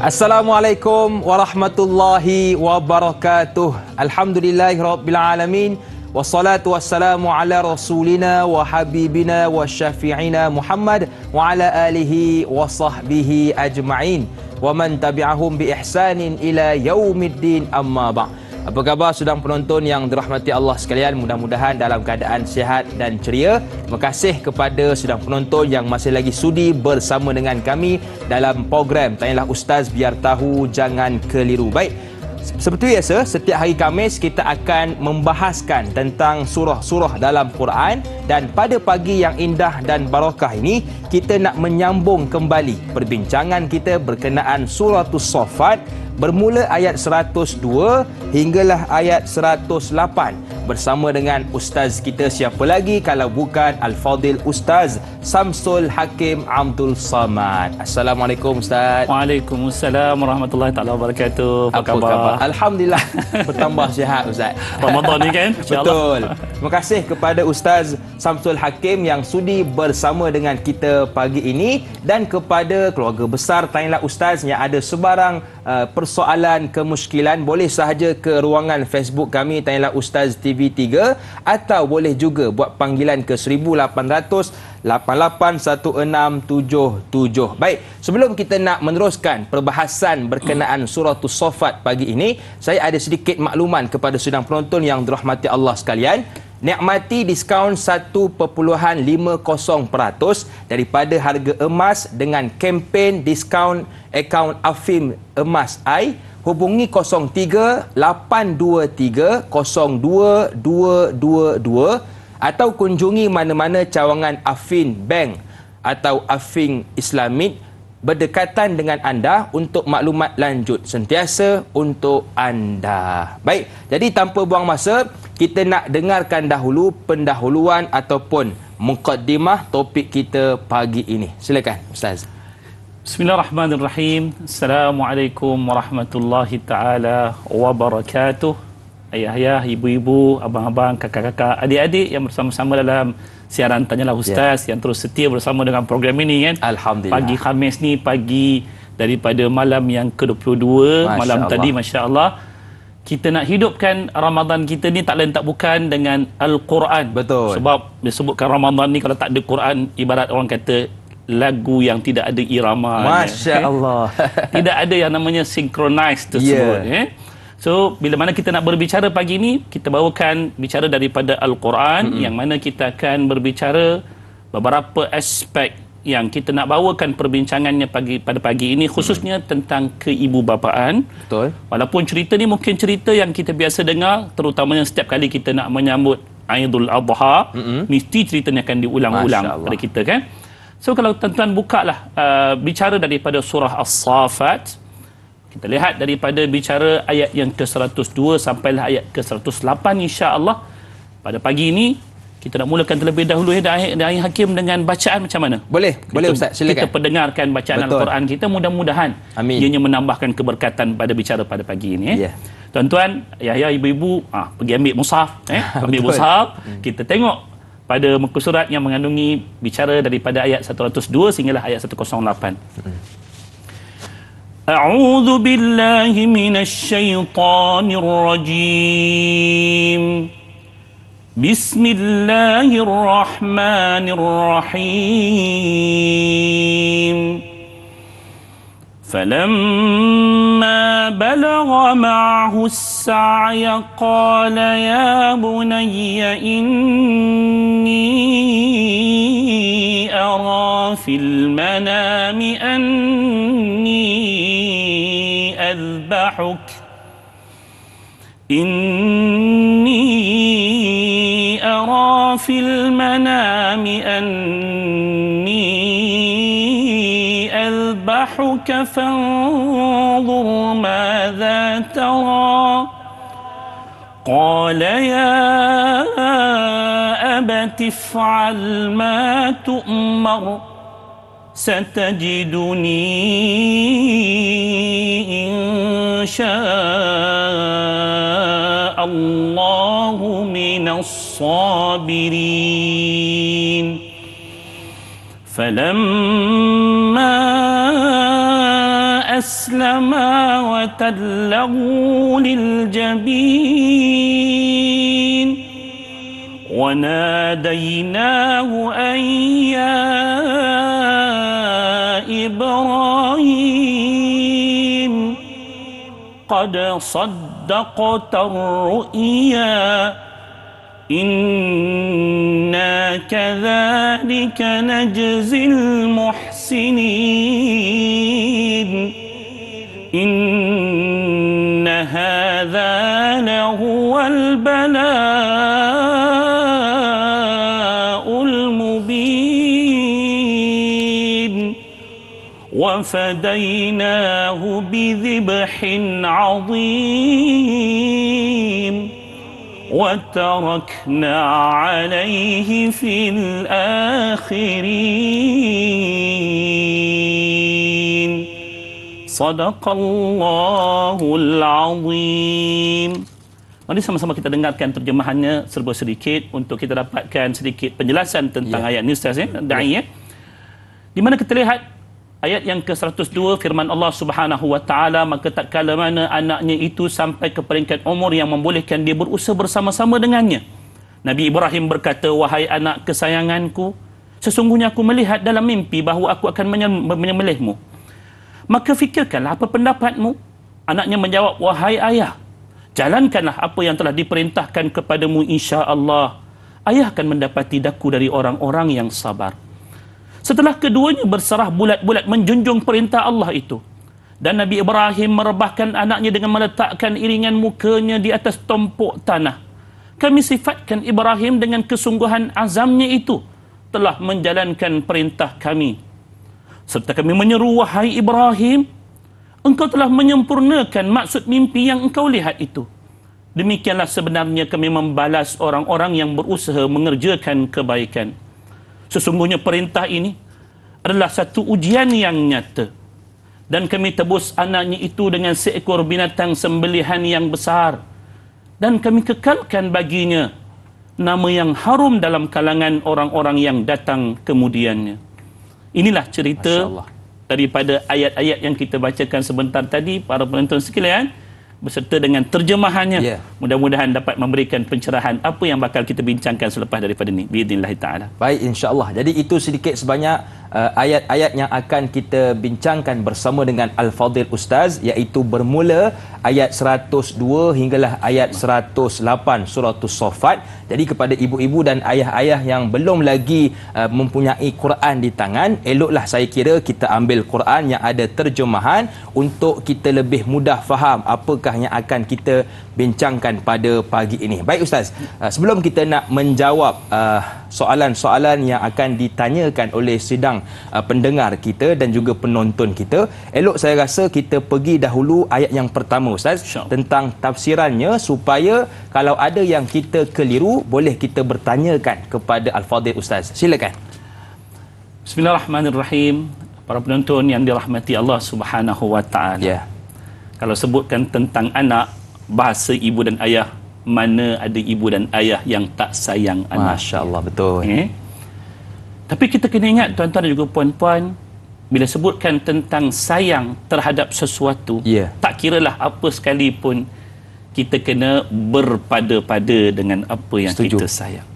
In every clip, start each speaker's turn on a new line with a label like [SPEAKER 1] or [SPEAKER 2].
[SPEAKER 1] Assalamualaikum warahmatullahi wabarakatuh. Alhamdulillahirabbil alamin. Wassalatu wassalamu ala rasulina wa habibina wa syafi'ina Muhammad wa ala alihi wa sahbihi ajma'in wa man tabi'ahum bi ihsanin ila yaumiddin, amma ba'. Apa khabar sedang penonton yang dirahmati Allah sekalian? Mudah-mudahan dalam keadaan sihat dan ceria. Terima kasih kepada sedang penonton yang masih lagi sudi bersama dengan kami dalam program Tanyalah Ustaz Biar Tahu Jangan Keliru. Baik, seperti biasa, setiap hari Khamis kita akan membahaskan tentang surah-surah dalam Quran, dan pada pagi yang indah dan barakah ini kita nak menyambung kembali perbincangan kita berkenaan Suratus Saffat, bermula ayat 102 hinggalah ayat 108 bersama dengan Ustaz kita, siapa lagi kalau bukan Al-Fadil Ustaz Samsul Hakim Abdul Samad. Assalamualaikum Ustaz.
[SPEAKER 2] Waalaikumsalam warahmatullahi taala wabarakatuh. Apa khabar?
[SPEAKER 1] Alhamdulillah bertambah sihat Ustaz.
[SPEAKER 2] Ramadan ni kan?
[SPEAKER 1] Betul. Terima kasih kepada Ustaz Samsul Hakim yang sudi bersama dengan kita pagi ini, dan kepada keluarga besar Tanyalah Ustaz yang ada sebarang persoalan, kemusykilan, boleh sahaja ke ruangan Facebook kami Tanyalah Ustaz TV3, atau boleh juga buat panggilan ke 1800 881677. Baik, sebelum kita nak meneruskan perbahasan berkenaan Suratus Saffat pagi ini, saya ada sedikit makluman kepada sedang penonton yang dirahmati Allah sekalian. Nikmati diskaun 1.50% daripada harga emas dengan kempen diskaun akaun Afim Emas I. Hubungi 03-823-02222 atau kunjungi mana-mana cawangan Afin Bank atau Afin Islamid berdekatan dengan anda untuk maklumat lanjut, sentiasa untuk anda. Baik, jadi tanpa buang masa, kita nak dengarkan dahulu pendahuluan ataupun muqaddimah topik kita pagi ini. Silakan Ustaz.
[SPEAKER 2] Bismillahirrahmanirrahim. Assalamualaikum warahmatullahi taala wabarakatuh. Ayah-ayah, ibu-ibu, abang-abang, kakak-kakak, adik-adik yang bersama-sama dalam siaran Tanyalah Ustaz, yang terus setia bersama dengan program ini kan.
[SPEAKER 1] Alhamdulillah.
[SPEAKER 2] Pagi Khamis ni, pagi daripada malam yang ke-22, malam tadi, masya-Allah, kita nak hidupkan Ramadan kita ni tak lain tak bukan dengan Al-Quran.
[SPEAKER 1] Betul.
[SPEAKER 2] Sebab disebutkan Ramadan ni kalau tak ada Quran, ibarat orang kata lagu yang tidak ada irama.
[SPEAKER 1] Masya-Allah.
[SPEAKER 2] Tidak ada yang namanya synchronize tersebut. So, bila mana kita nak berbicara pagi ini, kita bawakan bicara daripada Al-Quran, yang mana kita akan berbicara beberapa aspek yang kita nak bawakan perbincangannya pada pagi ini, khususnya tentang keibubapaan.
[SPEAKER 1] Betul.
[SPEAKER 2] Walaupun cerita ni mungkin cerita yang kita biasa dengar, terutamanya setiap kali kita nak menyambut Aidul Adha, mesti cerita ni akan diulang-ulang pada kita kan. So, kalau tuan-tuan bukalah bicara daripada surah As-Saffat, kita lihat daripada bicara ayat yang ke-102 sampailah ayat ke-108, insya-Allah. Pada pagi ini kita nak mulakan terlebih dahulu dan Hakim dengan bacaan macam mana?
[SPEAKER 1] Boleh Ustaz, silakan.
[SPEAKER 2] Kita pendengarkan bacaan Al-Quran kita, mudah-mudahan ianya menambahkan keberkatan pada bicara pada pagi ini. Tuan-tuan, ayah-ayah, ibu-ibu, pergi ambil mushaf, ambil mushaf, kita tengok pada muka surat yang mengandungi bicara daripada ayat 102 sehinggalah ayat 108. A'udzu billahi minasyaitonir rajim. Bismillahirrahmanirrahim. فلما بلغ معه السعي قال يا بني إني أرى في المنام أني أذبحك في المنام أني أذبحك فانظر ماذا ترى قال يا أبت افعل ما تؤمر ستجدني إن شاء الله من الصابرين فلما أسلما وتله للجبين وناديناه أن يا إبراهيم قد صدقت الرؤيا إنا كذلك نجزي المحسنين إن هذا لهو البلاء المبين وفديناه بذبح عظيم وتركنا عليه في الآخرين صدق الله العظيم. Mari sama-sama kita dengarkan terjemahannya serba sedikit untuk kita dapatkan sedikit penjelasan tentang ayat ini, Ustaz Da'i. Di mana kita lihat ayat yang ke-102 firman Allah Subhanahu wa taala, maka tak kala mana anaknya itu sampai ke peringkat umur yang membolehkan dia berusaha bersama-sama dengannya. Nabi Ibrahim berkata, wahai anak kesayanganku, sesungguhnya aku melihat dalam mimpi bahawa aku akan menyembelihmu. Maka fikirkanlah apa pendapatmu. Anaknya menjawab, wahai ayah, jalankanlah apa yang telah diperintahkan kepadamu, insya-Allah. Ayah akan mendapati daku dari orang-orang yang sabar. Setelah keduanya berserah bulat-bulat menjunjung perintah Allah itu, dan Nabi Ibrahim merebahkan anaknya dengan meletakkan iringan mukanya di atas tumpuk tanah, kami sifatkan Ibrahim dengan kesungguhan azamnya itu telah menjalankan perintah kami. Serta kami menyeru, wahai Ibrahim, engkau telah menyempurnakan maksud mimpi yang engkau lihat itu. Demikianlah sebenarnya kami membalas orang-orang yang berusaha mengerjakan kebaikan. Sesungguhnya perintah ini adalah satu ujian yang nyata. Dan kami tebus anaknya itu dengan seekor binatang sembelihan yang besar. Dan kami kekalkan baginya nama yang harum dalam kalangan orang-orang yang datang kemudiannya. Inilah cerita daripada ayat-ayat yang kita bacakan sebentar tadi, para penonton sekalian, beserta dengan terjemahannya. Mudah-mudahan dapat memberikan pencerahan apa yang bakal kita bincangkan selepas daripada ini, biidznillah taala.
[SPEAKER 1] Baik, insya-Allah. Jadi itu sedikit sebanyak ayat-ayat yang akan kita bincangkan bersama dengan Al-Fadhil Ustaz, iaitu bermula ayat 102 hinggalah ayat 108 surah As-Saffat. Jadi kepada ibu-ibu dan ayah-ayah yang belum lagi mempunyai Quran di tangan, eloklah saya kira kita ambil Quran yang ada terjemahan untuk kita lebih mudah faham apakah yang akan kita bincangkan pada pagi ini. Baik Ustaz, sebelum kita nak menjawab soalan-soalan yang akan ditanyakan oleh sidang pendengar kita dan juga penonton kita, elok saya rasa kita pergi dahulu ayat yang pertama Ustaz, tentang tafsirannya, supaya kalau ada yang kita keliru boleh kita bertanyakan kepada Al-Fadhil Ustaz. Silakan.
[SPEAKER 2] Bismillahirrahmanirrahim. Para penonton yang dirahmati Allah Subhanahu wa taala. Kalau sebutkan tentang anak, bahasa ibu dan ayah, mana ada ibu dan ayah yang tak sayang anak.
[SPEAKER 1] Masya-Allah, betul.
[SPEAKER 2] Tapi kita kena ingat tuan-tuan dan juga puan-puan, bila sebutkan tentang sayang terhadap sesuatu, tak kiralah apa sekalipun, kita kena berpada-pada dengan apa yang kita sayang.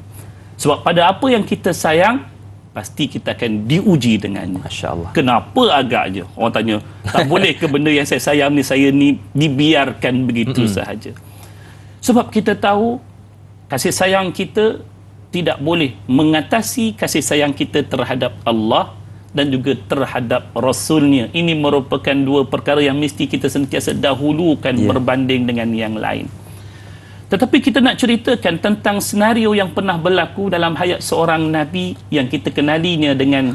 [SPEAKER 2] Sebab pada apa yang kita sayang, pasti kita akan diuji dengannya.
[SPEAKER 1] Masya-Allah.
[SPEAKER 2] Kenapa agaknya? Orang tanya, tak boleh ke benda yang saya sayang ni, saya ni dibiarkan begitu sahaja? Sebab kita tahu kasih sayang kita tidak boleh mengatasi kasih sayang kita terhadap Allah dan juga terhadap Rasulnya. Ini merupakan dua perkara yang mesti kita sentiasa dahulukan berbanding dengan yang lain. Tetapi kita nak ceritakan tentang senario yang pernah berlaku dalam hayat seorang Nabi yang kita kenalinya dengan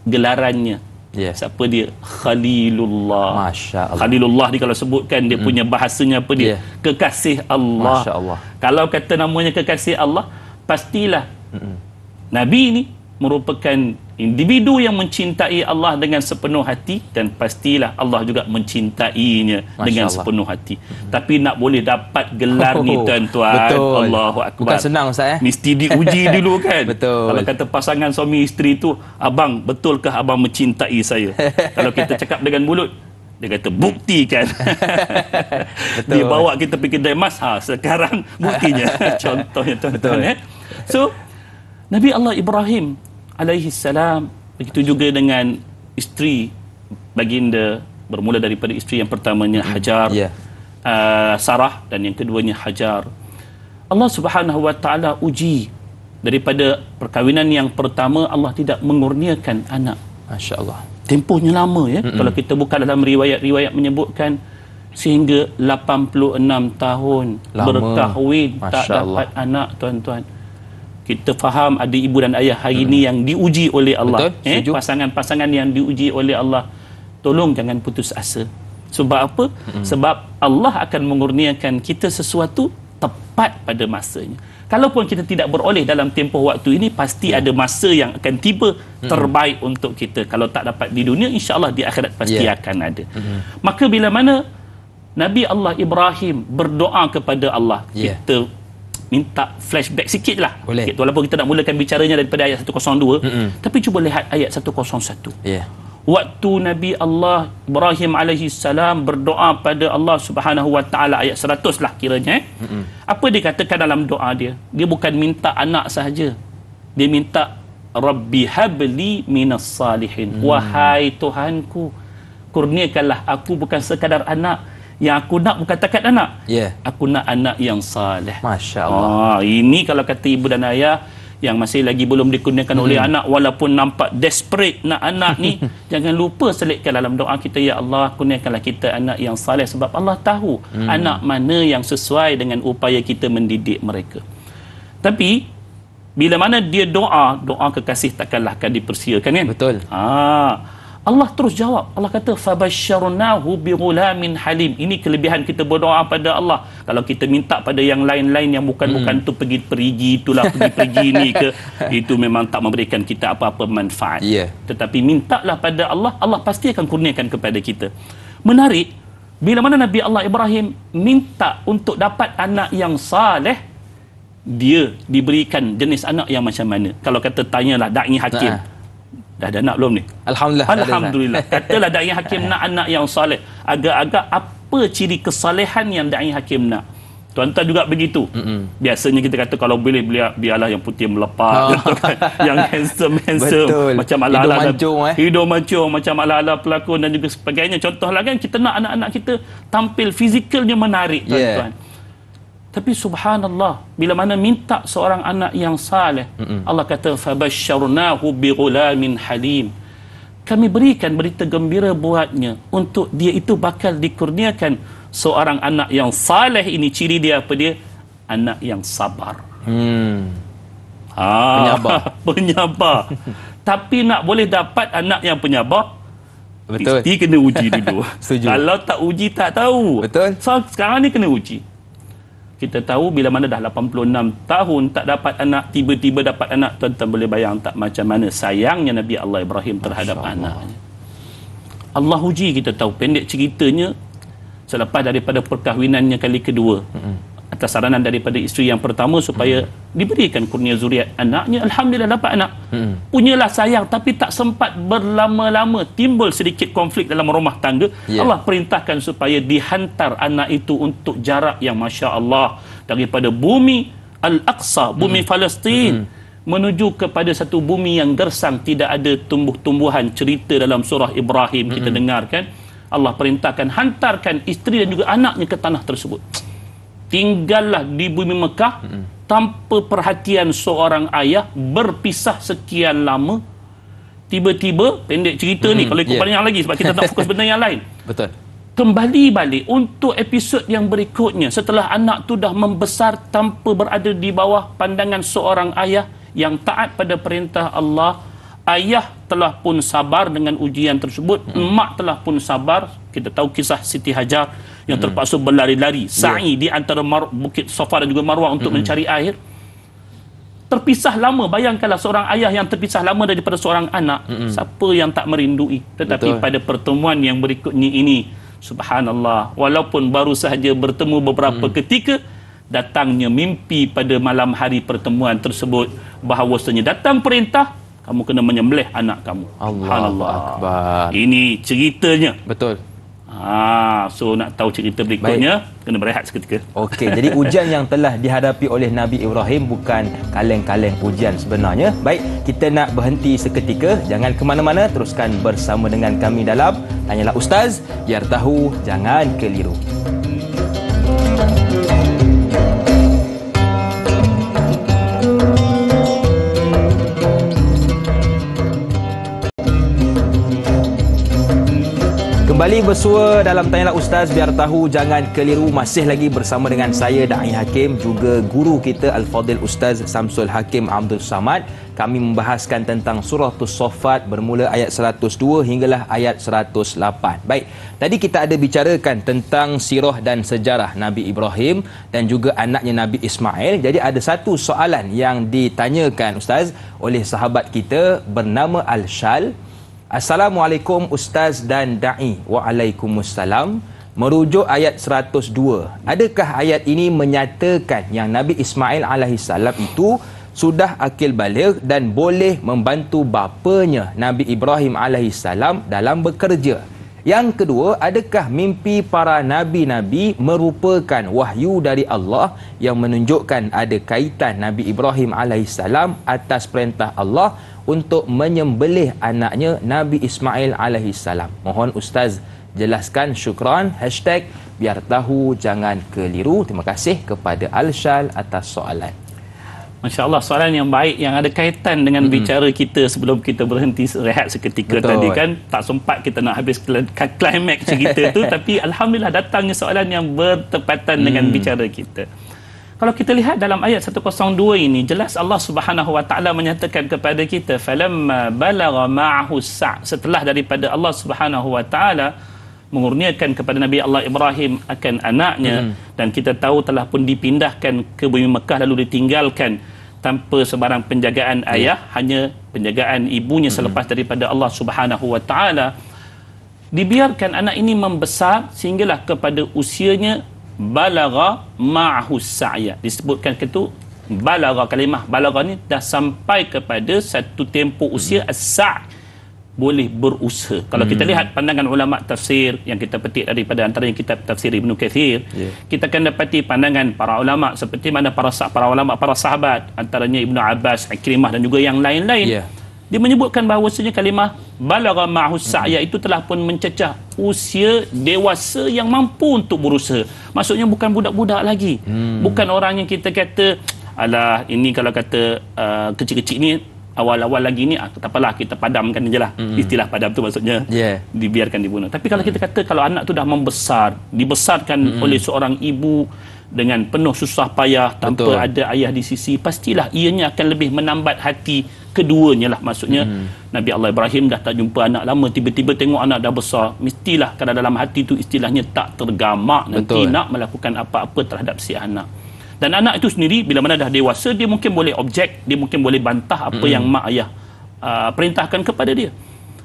[SPEAKER 2] gelarannya. Siapa dia? Khalilullah. Masya Allah. Khalilullah ni kalau sebutkan dia punya bahasanya apa dia? Kekasih Allah.
[SPEAKER 1] Masya Allah.
[SPEAKER 2] Kalau kata namanya kekasih Allah, pastilah Nabi ini merupakan individu yang mencintai Allah dengan sepenuh hati, dan pastilah Allah juga mencintainya dengan sepenuh hati. Tapi nak boleh dapat gelar ni tuan-tuan, Allahu Akbar,
[SPEAKER 1] bukan senang Ustaz.
[SPEAKER 2] Mesti diuji dulu kan.
[SPEAKER 1] Betul.
[SPEAKER 2] Kalau kata pasangan suami isteri tu, abang, betulkah abang mencintai saya? Kalau kita cakap dengan mulut, Dia kata buktikan. Dia bawa kita pergi kedai emas, sekarang buktinya. Contohnya tuan-tuan. So Nabi Allah Ibrahim alaihi salam, begitu juga dengan isteri baginda, bermula daripada isteri yang pertamanya Hajar, Sarah, dan yang keduanya Hajar. Allah Subhanahu wa taala uji daripada perkahwinan yang pertama, Allah tidak mengurniakan anak. Masya-Allah. Tempohnya lama ya. Kalau kita buka dalam riwayat-riwayat menyebutkan sehingga 86 tahun lama. Berkahwin, tak dapat anak, tuan-tuan. Kita faham ada ibu dan ayah hari ini yang diuji oleh Allah. Pasangan-pasangan yang diuji oleh Allah. Tolong jangan putus asa. Sebab apa? Sebab Allah akan mengurniakan kita sesuatu tepat pada masanya. Kalaupun kita tidak beroleh dalam tempoh waktu ini, pasti ada masa yang akan tiba terbaik untuk kita. Kalau tak dapat di dunia, insya-Allah di akhirat pasti akan ada. Maka bila mana Nabi Allah Ibrahim berdoa kepada Allah, kita minta flashback sikit lah. Boleh. Walaupun kita nak mulakan bicaranya daripada ayat 102, tapi cuba lihat ayat 101. Waktu Nabi Allah Ibrahim alaihi salam berdoa pada Allah Subhanahu wa taala, ayat 100 lah kiranya. Apa dia katakan dalam doa dia? Dia bukan minta anak sahaja. Dia minta Rabbi habli minas salihin. Wahai Tuhanku, kurniakanlah aku bukan sekadar anak. Yang aku nak bukan takat anak. Aku nak anak yang saleh. Masya Allah. Ini kalau kata ibu dan ayah yang masih lagi belum dikurniakan oleh anak, walaupun nampak desperate nak anak ni, jangan lupa selitkan dalam doa kita, ya Allah, kurniakanlah kita anak yang saleh, sebab Allah tahu anak mana yang sesuai dengan upaya kita mendidik mereka. Tapi bila mana dia doa kekasih takkanlah akan dipersiakan, kan? Betul. Allah terus jawab. Allah kata fabasyarnahu bighulamin halim. Ini kelebihan kita berdoa pada Allah. Kalau kita minta pada yang lain-lain yang bukan tu pergi itulah pergi ni ke, itu memang tak memberikan kita apa-apa manfaat. Tetapi mintalah pada Allah, Allah pasti akan kurniakan kepada kita. Menarik, bila mana Nabi Allah Ibrahim minta untuk dapat anak yang saleh, dia diberikan jenis anak yang macam mana? Kalau kata tanyalah dai hakim, dah ada anak belum ni? Alhamdulillah. Katalah dai hakim nak anak yang saleh. Agak-agak apa ciri kesalehan yang dai hakim nak? Tuan-tuan juga begitu. Biasanya kita kata kalau boleh biarlah yang putih melepak, yang handsome, macam ala-ala hidung mancung, macam ala-ala pelakon dan juga sebagainya. Contohlah kan, kita nak anak-anak kita tampil fizikalnya menarik, tuan-tuan. Tapi subhanallah, bila mana minta seorang anak yang saleh, Allah kata fabasyarnahu bighulamin halim. Kami berikan berita gembira buatnya, untuk dia itu bakal dikurniakan seorang anak yang saleh. Ini ciri dia apa dia? Anak yang sabar. Penyabar. Tapi nak boleh dapat anak yang penyabar, mesti kena uji dulu. Kalau tak uji tak tahu. So sekarang ni kena uji. Kita tahu bila mana dah 86 tahun tak dapat anak, tiba-tiba dapat anak, tuan-tuan boleh bayang tak macam mana sayangnya Nabi Allah Ibrahim terhadap anaknya. Allah uji, kita tahu. Pendek ceritanya, selepas daripada perkahwinannya kali kedua, atas saranan daripada isteri yang pertama supaya diberikan kurnia zuriat anaknya, alhamdulillah dapat anak. Punyalah sayang, tapi tak sempat berlama-lama, timbul sedikit konflik dalam rumah tangga. Allah perintahkan supaya dihantar anak itu untuk jarak yang Masya Allah, daripada bumi Al-Aqsa, bumi Palestin, menuju kepada satu bumi yang gersang, tidak ada tumbuh-tumbuhan. Cerita dalam surah Ibrahim kita dengarkan, Allah perintahkan hantarkan isteri dan juga anaknya ke tanah tersebut. Tinggallah di bumi Mekah tanpa perhatian seorang ayah, berpisah sekian lama. Tiba-tiba, pendek cerita ni, kalau ikut banyak lagi sebab kita tak fokus benda yang lain. Kembali balik untuk episod yang berikutnya, setelah anak tu dah membesar tanpa berada di bawah pandangan seorang ayah yang taat pada perintah Allah. Ayah telah pun sabar dengan ujian tersebut, emak telah pun sabar. Kita tahu kisah Siti Hajar yang terpaksa berlari-lari, sa'i di antara Bukit Safa dan juga Marwah untuk mencari air. Terpisah lama. Bayangkanlah seorang ayah yang terpisah lama daripada seorang anak. Siapa yang tak merindui? Tetapi pada pertemuan yang berikutnya ini, subhanallah, walaupun baru sahaja bertemu beberapa ketika, datangnya mimpi pada malam hari pertemuan tersebut, bahawasanya datang perintah, kamu kena menyembelih anak kamu. Allah Akbar. Ini ceritanya. So nak tahu cerita berikutnya, kena berehat seketika.
[SPEAKER 1] Okey, jadi ujian yang telah dihadapi oleh Nabi Ibrahim bukan kaleng-kaleng ujian sebenarnya. Baik, kita nak berhenti seketika. Jangan ke mana-mana, teruskan bersama dengan kami dalam Tanyalah Ustaz, biar tahu jangan keliru. Kembali bersua dalam Tanyalah Ustaz, biar tahu jangan keliru. Masih lagi bersama dengan saya, Da'i Hakim, juga guru kita Al-Fadhil Ustaz Samsul Hakim Abdul Samad. Kami membahaskan tentang surah As-Saffat bermula ayat 102 hinggalah ayat 108. Baik, tadi kita ada bicarakan tentang sirah dan sejarah Nabi Ibrahim dan juga anaknya Nabi Ismail. Jadi ada satu soalan yang ditanyakan Ustaz oleh sahabat kita bernama Al-Shal. Assalamualaikum Ustaz dan Da'i. Waalaikumsalam. Merujuk ayat 102. Adakah ayat ini menyatakan yang Nabi Ismail alaihissalam itu sudah akil baligh dan boleh membantu bapanya Nabi Ibrahim alaihissalam dalam bekerja? Yang kedua, adakah mimpi para nabi-nabi merupakan wahyu dari Allah yang menunjukkan ada kaitan Nabi Ibrahim alaihissalam atas perintah Allah untuk menyembelih anaknya Nabi Ismail alaihissalam? Mohon Ustaz jelaskan, syukran. Hashtag biar tahu jangan keliru. Terima kasih kepada Al-Shal atas soalan.
[SPEAKER 2] Masya Allah, soalan yang baik yang ada kaitan dengan bicara kita sebelum kita berhenti rehat seketika. Betul. Tadi kan tak sempat kita nak habis klimaks cerita tu tapi Alhamdulillah datangnya soalan yang bertepatan dengan bicara kita. Kalau kita lihat dalam ayat 102 ini, jelas Allah Subhanahu Wa Taala menyatakan kepada kita, falamma balagha ma'ahu sa', setelah daripada Allah Subhanahu Wa Taala mengurniakan kepada Nabi Allah Ibrahim akan anaknya, dan kita tahu telah pun dipindahkan ke bumi Mekah lalu ditinggalkan tanpa sebarang penjagaan ayah, hanya penjagaan ibunya selepas daripada Allah Subhanahu Wa Taala. Dibiarkan anak ini membesar sehinggalah kepada usianya balagha ma'ahu sa'ya. Disebutkan itu balagha, kalimah balagha ni dah sampai kepada satu tempoh usia as-sa', boleh berusaha. Kalau kita lihat pandangan ulama tafsir yang kita petik daripada antaranya kitab tafsir Ibnu Kathir, kita akan dapati pandangan para ulama seperti mana para ulama, para sahabat, antaranya Ibnu Abbas, Ikrimah dan juga yang lain-lain. Dia menyebutkan bahawasanya kalimah balagha ma'ahu sa'ya itu telah pun mencecah usia dewasa yang mampu untuk berusaha. Maksudnya bukan budak-budak lagi. Bukan orang yang kita kata, alah ini kalau kata kecil-kecil ni, awal-awal lagi ni tak apalah, kita padamkan je lah. Istilah padam tu maksudnya dibiarkan dibunuh. Tapi kalau kita kata kalau anak tu dah membesar, dibesarkan oleh seorang ibu dengan penuh susah payah tanpa ada ayah di sisi, pastilah ianya akan lebih menambat hati keduanya lah. Maksudnya Nabi Allah Ibrahim dah tak jumpa anak lama, tiba-tiba tengok anak dah besar, mestilah kerana dalam hati tu istilahnya tak tergamak nanti nak melakukan apa-apa terhadap si anak. Dan anak itu sendiri bila mana dah dewasa, dia mungkin boleh objek, dia mungkin boleh bantah apa yang mak ayah perintahkan kepada dia.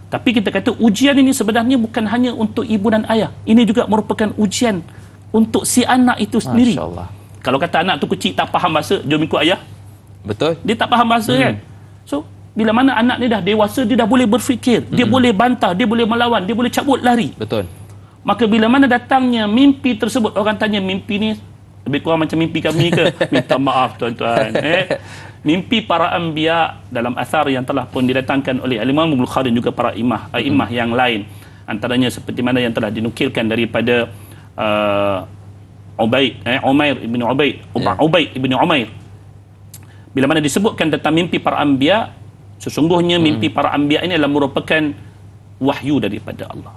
[SPEAKER 2] Tapi kita kata ujian ini sebenarnya bukan hanya untuk ibu dan ayah, ini juga merupakan ujian untuk si anak itu sendiri. Kalau kata anak tu kecil tak faham bahasa, jom ikut ayah. Betul. Dia tak faham bahasa kan. So bila mana anak ni dah dewasa, dia dah boleh berfikir, dia boleh bantah, dia boleh melawan, dia boleh cabut lari. Betul. Maka bila mana datangnya mimpi tersebut, orang tanya mimpi ni lebih kurang macam mimpi kami ke? Minta maaf tuan-tuan. Mimpi para anbiya dalam asar yang telah pun didatangkan oleh Imam Bukhari dan juga para imah yang lain. Antaranya seperti mana yang telah dinukilkan daripada Umair ibn Umair. Bila mana disebutkan tentang mimpi para anbiya, sesungguhnya mimpi para anbiya ini adalah merupakan wahyu daripada Allah.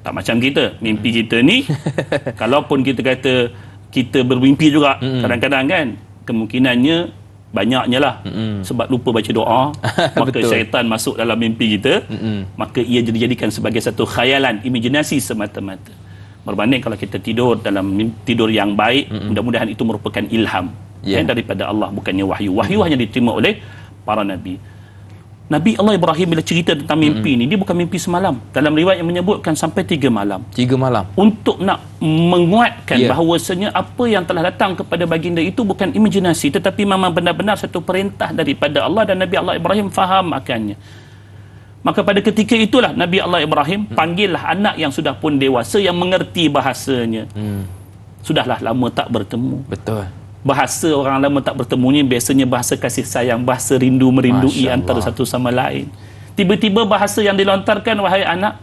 [SPEAKER 2] Tak macam kita. Mimpi kita ni, kalaupun kita kata kita bermimpi juga kadang-kadang kan, kemungkinannya banyaknya lah sebab lupa baca doa maka syaitan masuk dalam mimpi kita, maka ia dijadikan sebagai satu khayalan, imajinasi semata-mata. Berbanding kalau kita tidur dalam tidur yang baik, mudah-mudahan itu merupakan ilham daripada Allah, bukannya wahyu. Wahyu hanya diterima oleh para nabi. Nabi Allah Ibrahim bila cerita tentang mimpi ni, dia bukan mimpi semalam. Dalam riwayat yang menyebutkan sampai 3 malam. 3 malam. Untuk nak menguatkan bahawasanya apa yang telah datang kepada baginda itu bukan imajinasi, tetapi memang benar-benar satu perintah daripada Allah, dan Nabi Allah Ibrahim faham akannya. Maka pada ketika itulah Nabi Allah Ibrahim panggillah anak yang sudah pun dewasa yang mengerti bahasanya. Sudahlah lama tak bertemu.
[SPEAKER 1] Betul.
[SPEAKER 2] Bahasa orang lama tak bertemu ni biasanya bahasa kasih sayang, bahasa rindu merindui antara satu sama lain. Tiba-tiba bahasa yang dilontarkan, wahai anak,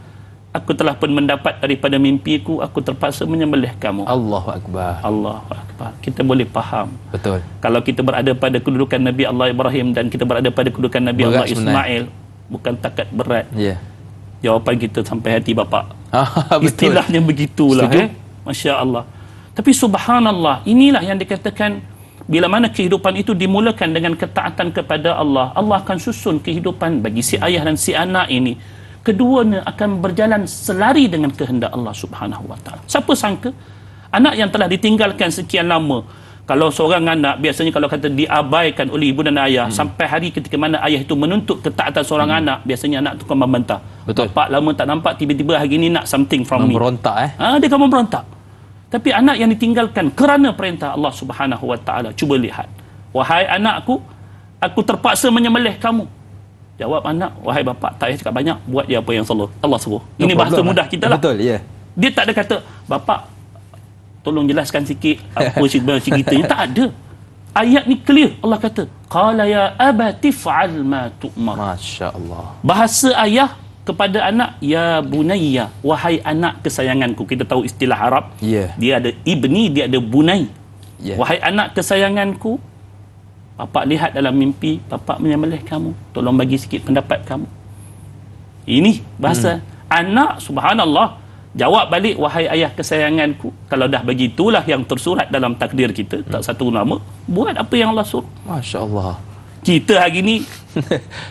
[SPEAKER 2] aku telah pun mendapat daripada mimpiku, aku terpaksa menyembelih kamu.
[SPEAKER 1] Allahu Akbar.
[SPEAKER 2] Allahu Akbar. Kita boleh faham.
[SPEAKER 1] Betul.
[SPEAKER 2] Kalau kita berada pada kedudukan Nabi Allah Ibrahim dan kita berada pada kedudukan Nabi
[SPEAKER 1] Berat
[SPEAKER 2] Allah
[SPEAKER 1] sebenarnya.
[SPEAKER 2] Ismail, bukan takat berat.
[SPEAKER 1] Ya.
[SPEAKER 2] Jawapan kita sampai hati bapa.
[SPEAKER 1] Betul.
[SPEAKER 2] Istilahnya begitulah.
[SPEAKER 1] Setuju.
[SPEAKER 2] Masya Allah. Tapi subhanallah, inilah yang dikatakan bila mana kehidupan itu dimulakan dengan ketaatan kepada Allah, Allah akan susun kehidupan bagi si ayah dan si anak ini. Keduanya akan berjalan selari dengan kehendak Allah Subhanahu wa taala. Siapa sangka anak yang telah ditinggalkan sekian lama, kalau seorang anak biasanya kalau kata diabaikan oleh ibu dan ayah sampai hari ketika mana ayah itu menuntut ketaatan seorang anak, biasanya anak itu akan membantah.
[SPEAKER 1] Betul.
[SPEAKER 2] Bapak lama tak nampak, tiba-tiba hari ini nak something from me.
[SPEAKER 1] Memberontak
[SPEAKER 2] Dia akan memberontak. Tapi anak yang ditinggalkan kerana perintah Allah Subhanahu wa taala, cuba lihat. Wahai anakku, aku terpaksa menyembelih kamu. Jawab anak, wahai bapa, tak payah cakap banyak, buat je apa yang Allah suruh. Ini bahasa mudah kita lah.
[SPEAKER 1] Betul, ya.
[SPEAKER 2] Dia tak ada kata, bapa, tolong jelaskan sikit apa ceritanya. Tak ada. Ayat ni clear. Allah kata, qala ya abati fa'al ma tu'mar.
[SPEAKER 1] Masya-Allah.
[SPEAKER 2] Bahasa ayah kepada anak, ya bunayya, wahai anak kesayanganku. Kita tahu istilah Arab.
[SPEAKER 1] Ya.
[SPEAKER 2] Dia ada ibni, dia ada bunay.
[SPEAKER 1] Ya.
[SPEAKER 2] Wahai anak kesayanganku, Bapak lihat dalam mimpi, Bapak menyembelih kamu. Tolong bagi sikit pendapat kamu. Ini bahasa. Anak, subhanallah, jawab balik, wahai ayah kesayanganku. Kalau dah begitulah yang tersurat dalam takdir kita, tak satu nama, buat apa yang Allah suruh.
[SPEAKER 1] Masya-Allah.
[SPEAKER 2] Kita hari ni,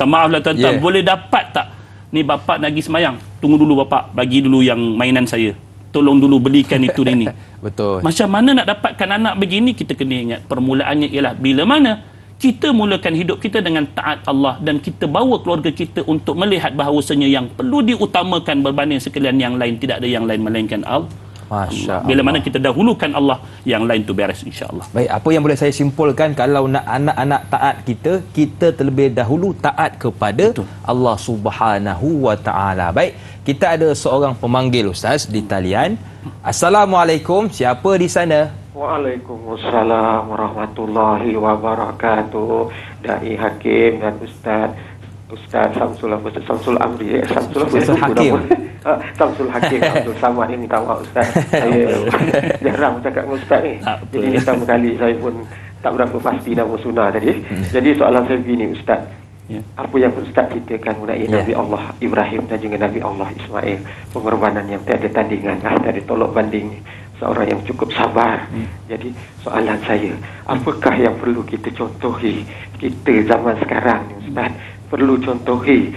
[SPEAKER 2] maaflah tuan-tuan, boleh dapat tak? Ni bapak nak pergi semayang. Tunggu dulu bapak, bagi dulu yang mainan saya. Tolong dulu belikan itu dan ini.
[SPEAKER 1] Betul.
[SPEAKER 2] Macam mana nak dapatkan anak begini? Kita kena ingat permulaannya ialah bila mana kita mulakan hidup kita dengan taat Allah dan kita bawa keluarga kita untuk melihat bahawasanya yang perlu diutamakan berbanding sekalian yang lain, tidak ada yang lain melainkan Allah.
[SPEAKER 1] Masya-Allah.
[SPEAKER 2] Bila mana kita dahulukan Allah, yang lain tu beres insya-Allah.
[SPEAKER 1] Baik, apa yang boleh saya simpulkan, kalau nak anak-anak taat kita, kita terlebih dahulu taat kepada Allah Subhanahu wa taala. Baik, kita ada seorang pemanggil Ustaz di talian. Assalamualaikum, siapa di sana?
[SPEAKER 3] Waalaikumsalam warahmatullahi wabarakatuh. Dai Hakim dan Ustaz Samsul Amri, Samsul
[SPEAKER 1] Hakim.
[SPEAKER 3] Samsul Hakim, Abdul Samad ini, minta maaf Ustaz. Saya jarang cakap dengan Ustaz ni. Jadi ini pertama kali saya pun tak berapa pasti nama sunnah tadi. Jadi soalan saya begini Ustaz. Apa yang Ustaz ceritakan mengenai Nabi Allah Ibrahim dan juga Nabi Allah Ismail, pengorbanan yang tiada tandingan, tiada tolak banding, seorang yang cukup sabar. Jadi soalan saya, apakah yang perlu kita contohi kita zaman sekarang ni Ustaz? Perlu contohi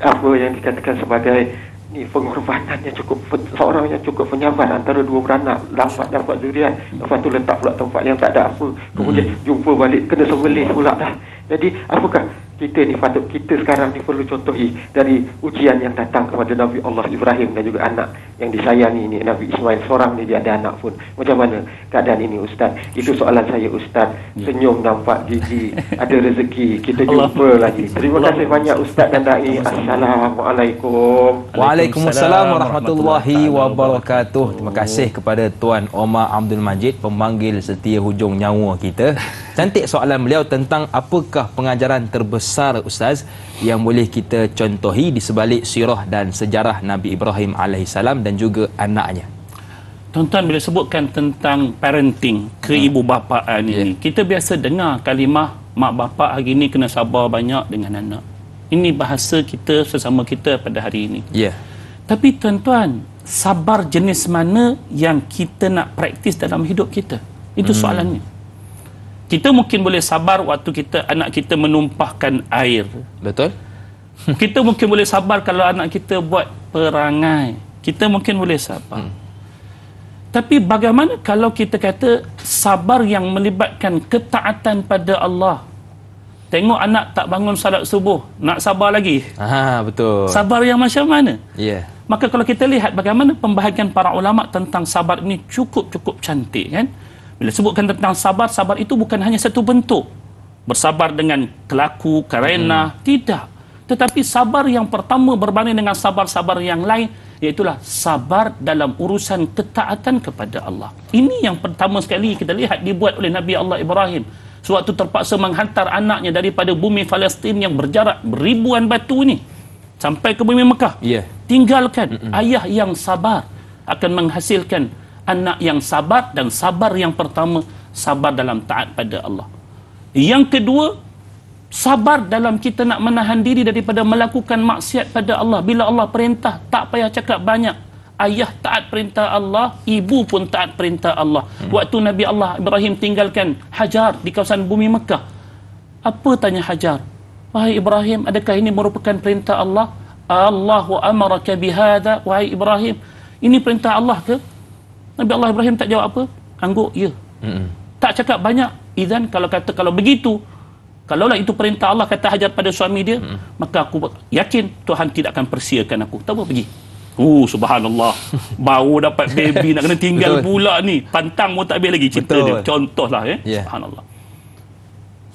[SPEAKER 3] apa yang dikatakan sebagai ni pengorbanan yang cukup, seorang yang cukup penyabar antara dua beranak, dapat zuriat, lepas tu letak pula tempat yang tak ada apa, kemudian jumpa balik kena sembelih pula dah. Jadi apakah kita ni patut, kita sekarang ni perlu contohi dari ujian yang datang kepada Nabi Allah Ibrahim dan juga anak yang disayangi ni Nabi Ismail, seorang ni dia ada anak pun. Macam mana keadaan ini Ustaz? Itu soalan saya Ustaz. Senyum nampak gigi, ada rezeki, kita jumpa lagi. Terima kasih banyak Ustaz dan Dai. Assalamualaikum.
[SPEAKER 1] Waalaikumsalam warahmatullahi wabarakatuh. Terima kasih kepada Tuan Omar Abdul Majid, pemanggil setia hujung nyawa kita. Cantik soalan beliau tentang apakah pengajaran terbesar Ustaz yang boleh kita contohi di sebalik sirah dan sejarah Nabi Ibrahim alaihissalam dan juga anaknya.
[SPEAKER 2] Tuan-tuan, bila sebutkan tentang parenting, keibubapaan ini, kita biasa dengar kalimah mak bapak hari ini kena sabar banyak dengan anak. Ini bahasa kita sesama kita pada hari ini. Tapi tuan-tuan, sabar jenis mana yang kita nak praktis dalam hidup kita? Itu soalannya. Kita mungkin boleh sabar waktu kita anak kita menumpahkan air.
[SPEAKER 1] Betul.
[SPEAKER 2] Kita mungkin boleh sabar kalau anak kita buat perangai. Kita mungkin boleh sabar. Tapi bagaimana kalau kita kata sabar yang melibatkan ketaatan pada Allah? Tengok anak tak bangun salat subuh, nak sabar lagi.
[SPEAKER 1] Betul.
[SPEAKER 2] Sabar yang macam mana?
[SPEAKER 1] Maka
[SPEAKER 2] kalau kita lihat bagaimana pembahagian para ulama tentang sabar ini cukup cantik kan? Bila sebutkan tentang sabar, sabar itu bukan hanya satu bentuk. Bersabar dengan kelaku, karena, tidak. Tetapi sabar yang pertama berbanding dengan sabar-sabar yang lain, iaitulah sabar dalam urusan ketaatan kepada Allah. Ini yang pertama sekali kita lihat dibuat oleh Nabi Allah Ibrahim. Sewaktu terpaksa menghantar anaknya daripada bumi Palestin yang berjarak ribuan batu ni sampai ke bumi Mekah. Tinggalkan ayah yang sabar akan menghasilkan anak yang sabar, dan sabar yang pertama sabar dalam taat pada Allah. Yang kedua, sabar dalam kita nak menahan diri daripada melakukan maksiat pada Allah. Bila Allah perintah, tak payah cakap banyak. Ayah taat perintah Allah, ibu pun taat perintah Allah. Waktu Nabi Allah Ibrahim tinggalkan Hajar di kawasan bumi Mekah, apa tanya Hajar? Wahai Ibrahim, adakah ini merupakan perintah Allah? Allahu amaraka bihada, wahai Ibrahim, ini perintah Allah ke? Nabi Allah Ibrahim tak jawab apa? Angguk, ya. Tak cakap banyak. Izan, kalau begitu, kalaulah itu perintah Allah, kata Hajar pada suami dia, maka aku yakin Tuhan tidak akan persiakan aku. Tak apa, pergi. Subhanallah. Baru dapat baby nak kena tinggal pula ni. Pantang pun tak habis lagi cerita dia. Contohlah Subhanallah.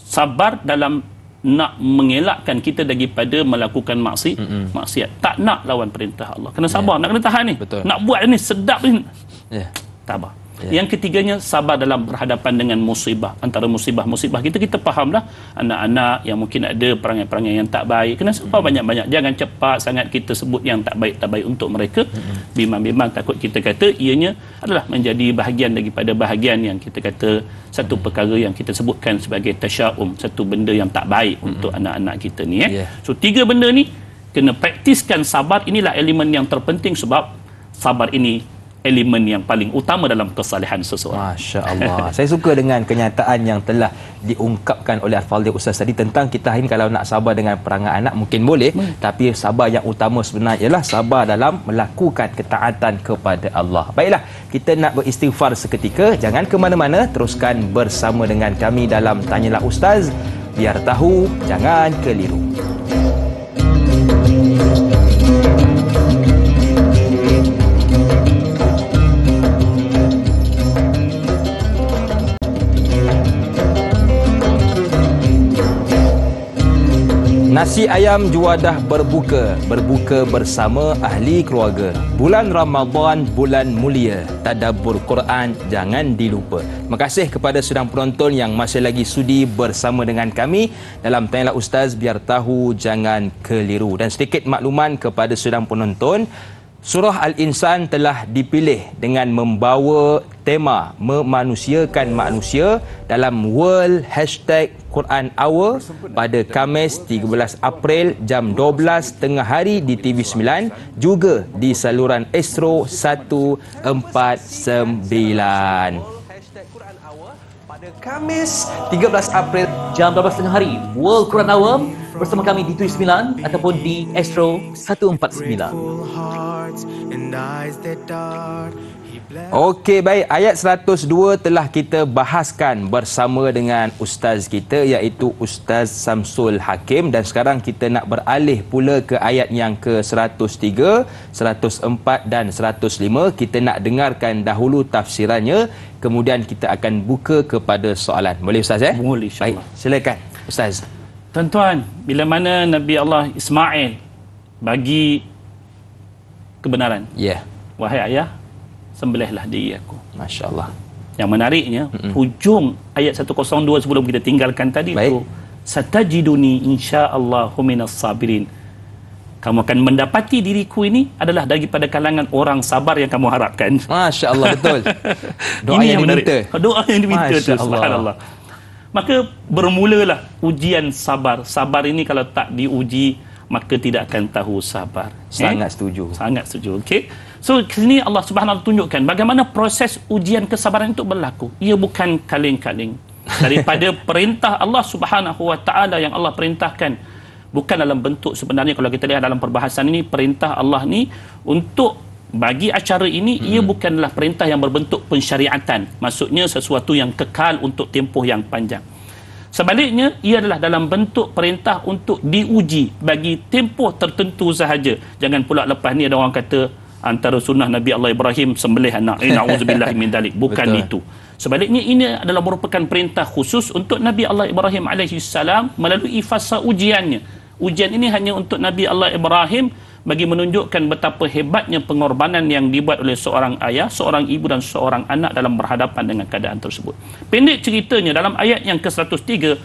[SPEAKER 2] Sabar dalam nak mengelakkan kita daripada melakukan maksiat. Tak nak lawan perintah Allah. Kena sabar, nak kena tahan ni. Nak buat ni sedap ni. Sabar. Yang ketiganya, sabar dalam berhadapan dengan musibah. Antara musibah-musibah kita fahamlah, anak-anak yang mungkin ada perangai-perangai yang tak baik, kena sabar banyak-banyak. Jangan cepat sangat kita sebut yang tak baik untuk mereka. Bimbang-bimbang takut kita kata ianya adalah menjadi bahagian daripada bahagian yang kita kata satu perkara yang kita sebutkan sebagai tasya'um, satu benda yang tak baik untuk anak-anak kita ni. So 3 benda ni kena praktiskan sabar. Inilah elemen yang terpenting, sebab sabar ini elemen yang paling utama dalam kesalehan seseorang. Masya Allah.
[SPEAKER 1] Saya suka dengan kenyataan yang telah diungkapkan oleh Al-Fadhil Ustaz tadi tentang kita hari ini kalau nak sabar dengan perangai anak mungkin boleh, tapi sabar yang utama sebenarnya ialah sabar dalam melakukan ketaatan kepada Allah. Baiklah, kita nak beristighfar seketika. Jangan ke mana-mana, teruskan bersama dengan kami dalam Tanyalah Ustaz. Biar tahu, jangan keliru. Nasi ayam juadah berbuka bersama ahli keluarga. Bulan Ramadan, bulan mulia. Tadabbur Quran jangan dilupa. Terima kasih kepada sedang penonton yang masih lagi sudi bersama dengan kami dalam Tanyalah Ustaz, biar tahu jangan keliru. Dan sedikit makluman kepada sedang penonton, Surah Al-Insan telah dipilih dengan membawa tema memanusiakan manusia dalam World #Quran Hour pada Khamis 13 April jam 12 tengah hari di TV9, juga di saluran Astro 149. Pada Khamis 13 April
[SPEAKER 4] jam 12 tengah hari, World Quran Hour bersama kami di TV9 ataupun di Astro 149.
[SPEAKER 1] Okey, baik. Ayat 102 telah kita bahaskan bersama dengan ustaz kita, iaitu Ustaz Samsul Hakim, dan sekarang kita nak beralih pula ke ayat yang ke-103, 104 dan 105. Kita nak dengarkan dahulu tafsirannya, kemudian kita akan buka kepada soalan. Boleh Ustaz
[SPEAKER 2] Boleh,
[SPEAKER 1] baik, silakan Ustaz.
[SPEAKER 2] Tuan-tuan, bila mana Nabi Allah Ismail bagi kebenaran, wahai ayah, sembelihlah diri aku.
[SPEAKER 1] Masya Allah.
[SPEAKER 2] Yang menariknya, hujung ayat 102 sebelum kita tinggalkan tadi itu, satajiduni insya'allahu minas sabirin. Kamu akan mendapati diriku ini adalah daripada kalangan orang sabar yang kamu harapkan.
[SPEAKER 1] Masya Allah, betul. Doa
[SPEAKER 2] ini
[SPEAKER 1] yang diminta.
[SPEAKER 2] Doa yang diminta.
[SPEAKER 1] Masya Allah.
[SPEAKER 2] Subhanallah. Maka bermulalah ujian sabar. Sabar ini kalau tak diuji, maka tidak akan tahu sabar.
[SPEAKER 1] Sangat setuju.
[SPEAKER 2] Sangat setuju. Okey. So sini Allah Subhanahu Wa tunjukkan bagaimana proses ujian kesabaran itu berlaku. Ia bukan kaleng-kaleng. Daripada perintah Allah Subhanahu Wa Taala yang Allah perintahkan, bukan dalam bentuk, sebenarnya kalau kita lihat dalam perbahasan ini, perintah Allah ni untuk bagi acara ini, ia bukanlah perintah yang berbentuk pensyariatan. Maksudnya sesuatu yang kekal untuk tempoh yang panjang. Sebaliknya, ia adalah dalam bentuk perintah untuk diuji bagi tempoh tertentu sahaja. Jangan pula lepas ni ada orang kata antara sunnah Nabi Allah Ibrahim sembelih anak. Na'udzubillah min dalik. Bukan itu. Sebaliknya, ini adalah merupakan perintah khusus untuk Nabi Allah Ibrahim alaihi salam melalui fasa ujiannya. Ujian ini hanya untuk Nabi Allah Ibrahim bagi menunjukkan betapa hebatnya pengorbanan yang dibuat oleh seorang ayah, seorang ibu dan seorang anak dalam berhadapan dengan keadaan tersebut. Pendek ceritanya, dalam ayat yang ke-103,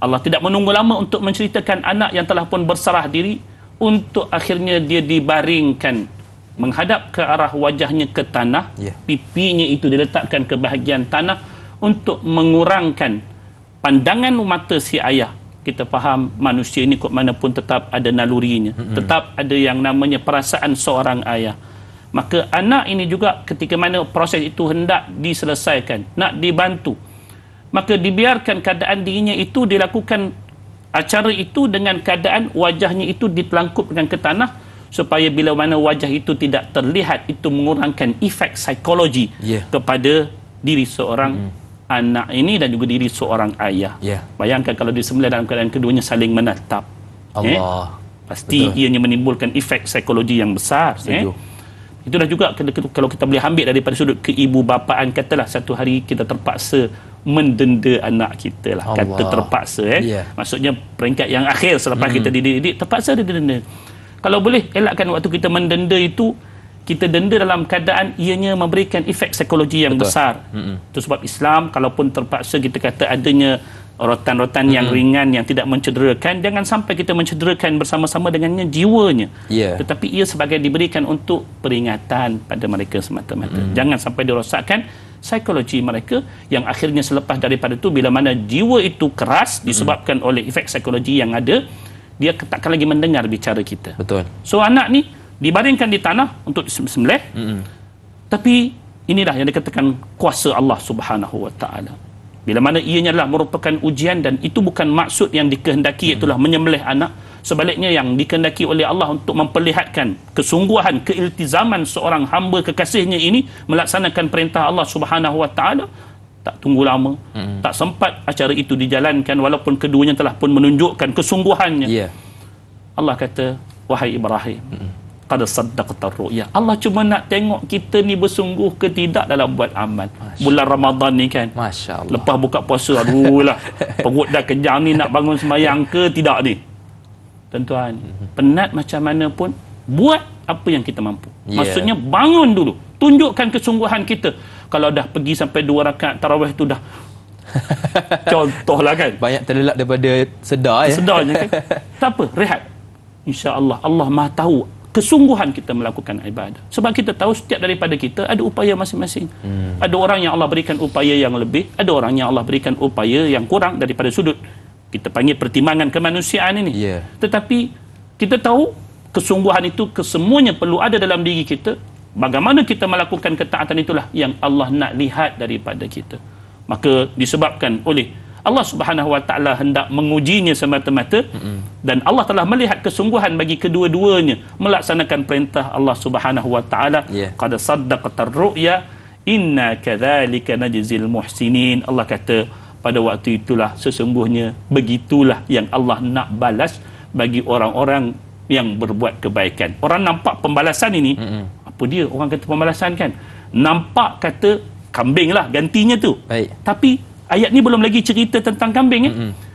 [SPEAKER 2] Allah tidak menunggu lama untuk menceritakan anak yang telah pun berserah diri untuk akhirnya dia dibaringkan menghadap ke arah wajahnya ke tanah, pipinya itu diletakkan ke bahagian tanah untuk mengurangkan pandangan mata si ayah. Kita faham manusia ini kok mana pun tetap ada nalurinya, tetap ada yang namanya perasaan seorang ayah. Maka anak ini juga ketika mana proses itu hendak diselesaikan, nak dibantu, maka dibiarkan keadaan dirinya itu dilakukan acara itu dengan keadaan wajahnya itu ditelangkupkan ke tanah, supaya bila mana wajah itu tidak terlihat, itu mengurangkan efek psikologi kepada diri seorang anak ini dan juga diri seorang ayah. Bayangkan kalau disembelih dalam keadaan keduanya saling menatap. Allah. Pasti ianya menimbulkan efek psikologi yang besar. Itulah juga kalau kita boleh ambil daripada sudut keibubapaan, katalah satu hari kita terpaksa mendenda anak kita lah. Kata terpaksa. Maksudnya peringkat yang akhir selepas kita dididik, terpaksa didenda. Kalau boleh elakkan waktu kita mendenda itu, kita denda dalam keadaan ianya memberikan efek psikologi yang besar. Itu sebab Islam, kalaupun terpaksa kita kata adanya rotan-rotan yang ringan yang tidak mencederakan, jangan sampai kita mencederakan bersama-sama dengannya jiwanya. Tetapi ia sebagai diberikan untuk peringatan pada mereka semata-mata. Jangan sampai dirosakkan psikologi mereka, yang akhirnya selepas daripada itu, bila mana jiwa itu keras disebabkan oleh efek psikologi yang ada, dia takkan lagi mendengar bicara kita. So anak ni dibaringkan di tanah untuk disembelih. Tapi inilah yang dikatakan kuasa Allah Subhanahu wa taala. Bila mana ianya adalah merupakan ujian, dan itu bukan maksud yang dikehendaki, itulah menyembelih anak. Sebaliknya yang dikehendaki oleh Allah untuk memperlihatkan kesungguhan, keiltizaman seorang hamba kekasihnya ini melaksanakan perintah Allah Subhanahu wa taala. Tak tunggu lama, tak sempat acara itu dijalankan walaupun keduanya telah pun menunjukkan kesungguhannya. Allah kata, wahai Ibrahim, qad saddaqta ru'ya. Allah cuma nak tengok kita ni bersungguh ke tidak dalam buat amal. Bulan Ramadan ni kan, Masya Allah, lepas buka puasa, aduh lah, perut dah kenyang ni, nak bangun sembahyang ke tidak ni. Tuan-tuan, penat macam mana pun, buat apa yang kita mampu. Maksudnya bangun dulu, tunjukkan kesungguhan kita. Kalau dah pergi sampai 2 rakaat tarawih tu dah contohlah kan,
[SPEAKER 1] banyak terlelap daripada sedar
[SPEAKER 2] sedarnya kan. Tak apa, rehat. InsyaAllah Allah Maha tahu kesungguhan kita melakukan ibadah. Sebab kita tahu setiap daripada kita ada upaya masing-masing. Ada orang yang Allah berikan upaya yang lebih, ada orang yang Allah berikan upaya yang kurang daripada sudut kita panggil pertimbangan kemanusiaan ini. Tetapi kita tahu kesungguhan itu kesemuanya perlu ada dalam diri kita. Bagaimana kita melakukan ketaatan itulah yang Allah nak lihat daripada kita. Maka disebabkan oleh Allah Subhanahu wa taala hendak mengujinya semata-mata, dan Allah telah melihat kesungguhan bagi kedua-duanya melaksanakan perintah Allah Subhanahu wa taala. Qad saddaqta ru'ya inna kadzalika najzil muhsinin. Allah kata pada waktu itulah sesungguhnya begitulah yang Allah nak balas bagi orang-orang yang berbuat kebaikan. Orang nampak pembalasan ini, apa dia orang kata pembalasan kan, nampak kata kambing lah gantinya tu. Tapi ayat ni belum lagi cerita tentang kambing.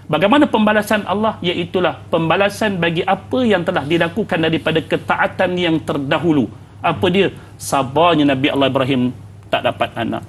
[SPEAKER 2] Bagaimana pembalasan Allah? Iaitulah pembalasan bagi apa yang telah dilakukan daripada ketaatan yang terdahulu. Apa dia? Sabarnya Nabi Allah Ibrahim tak dapat anak.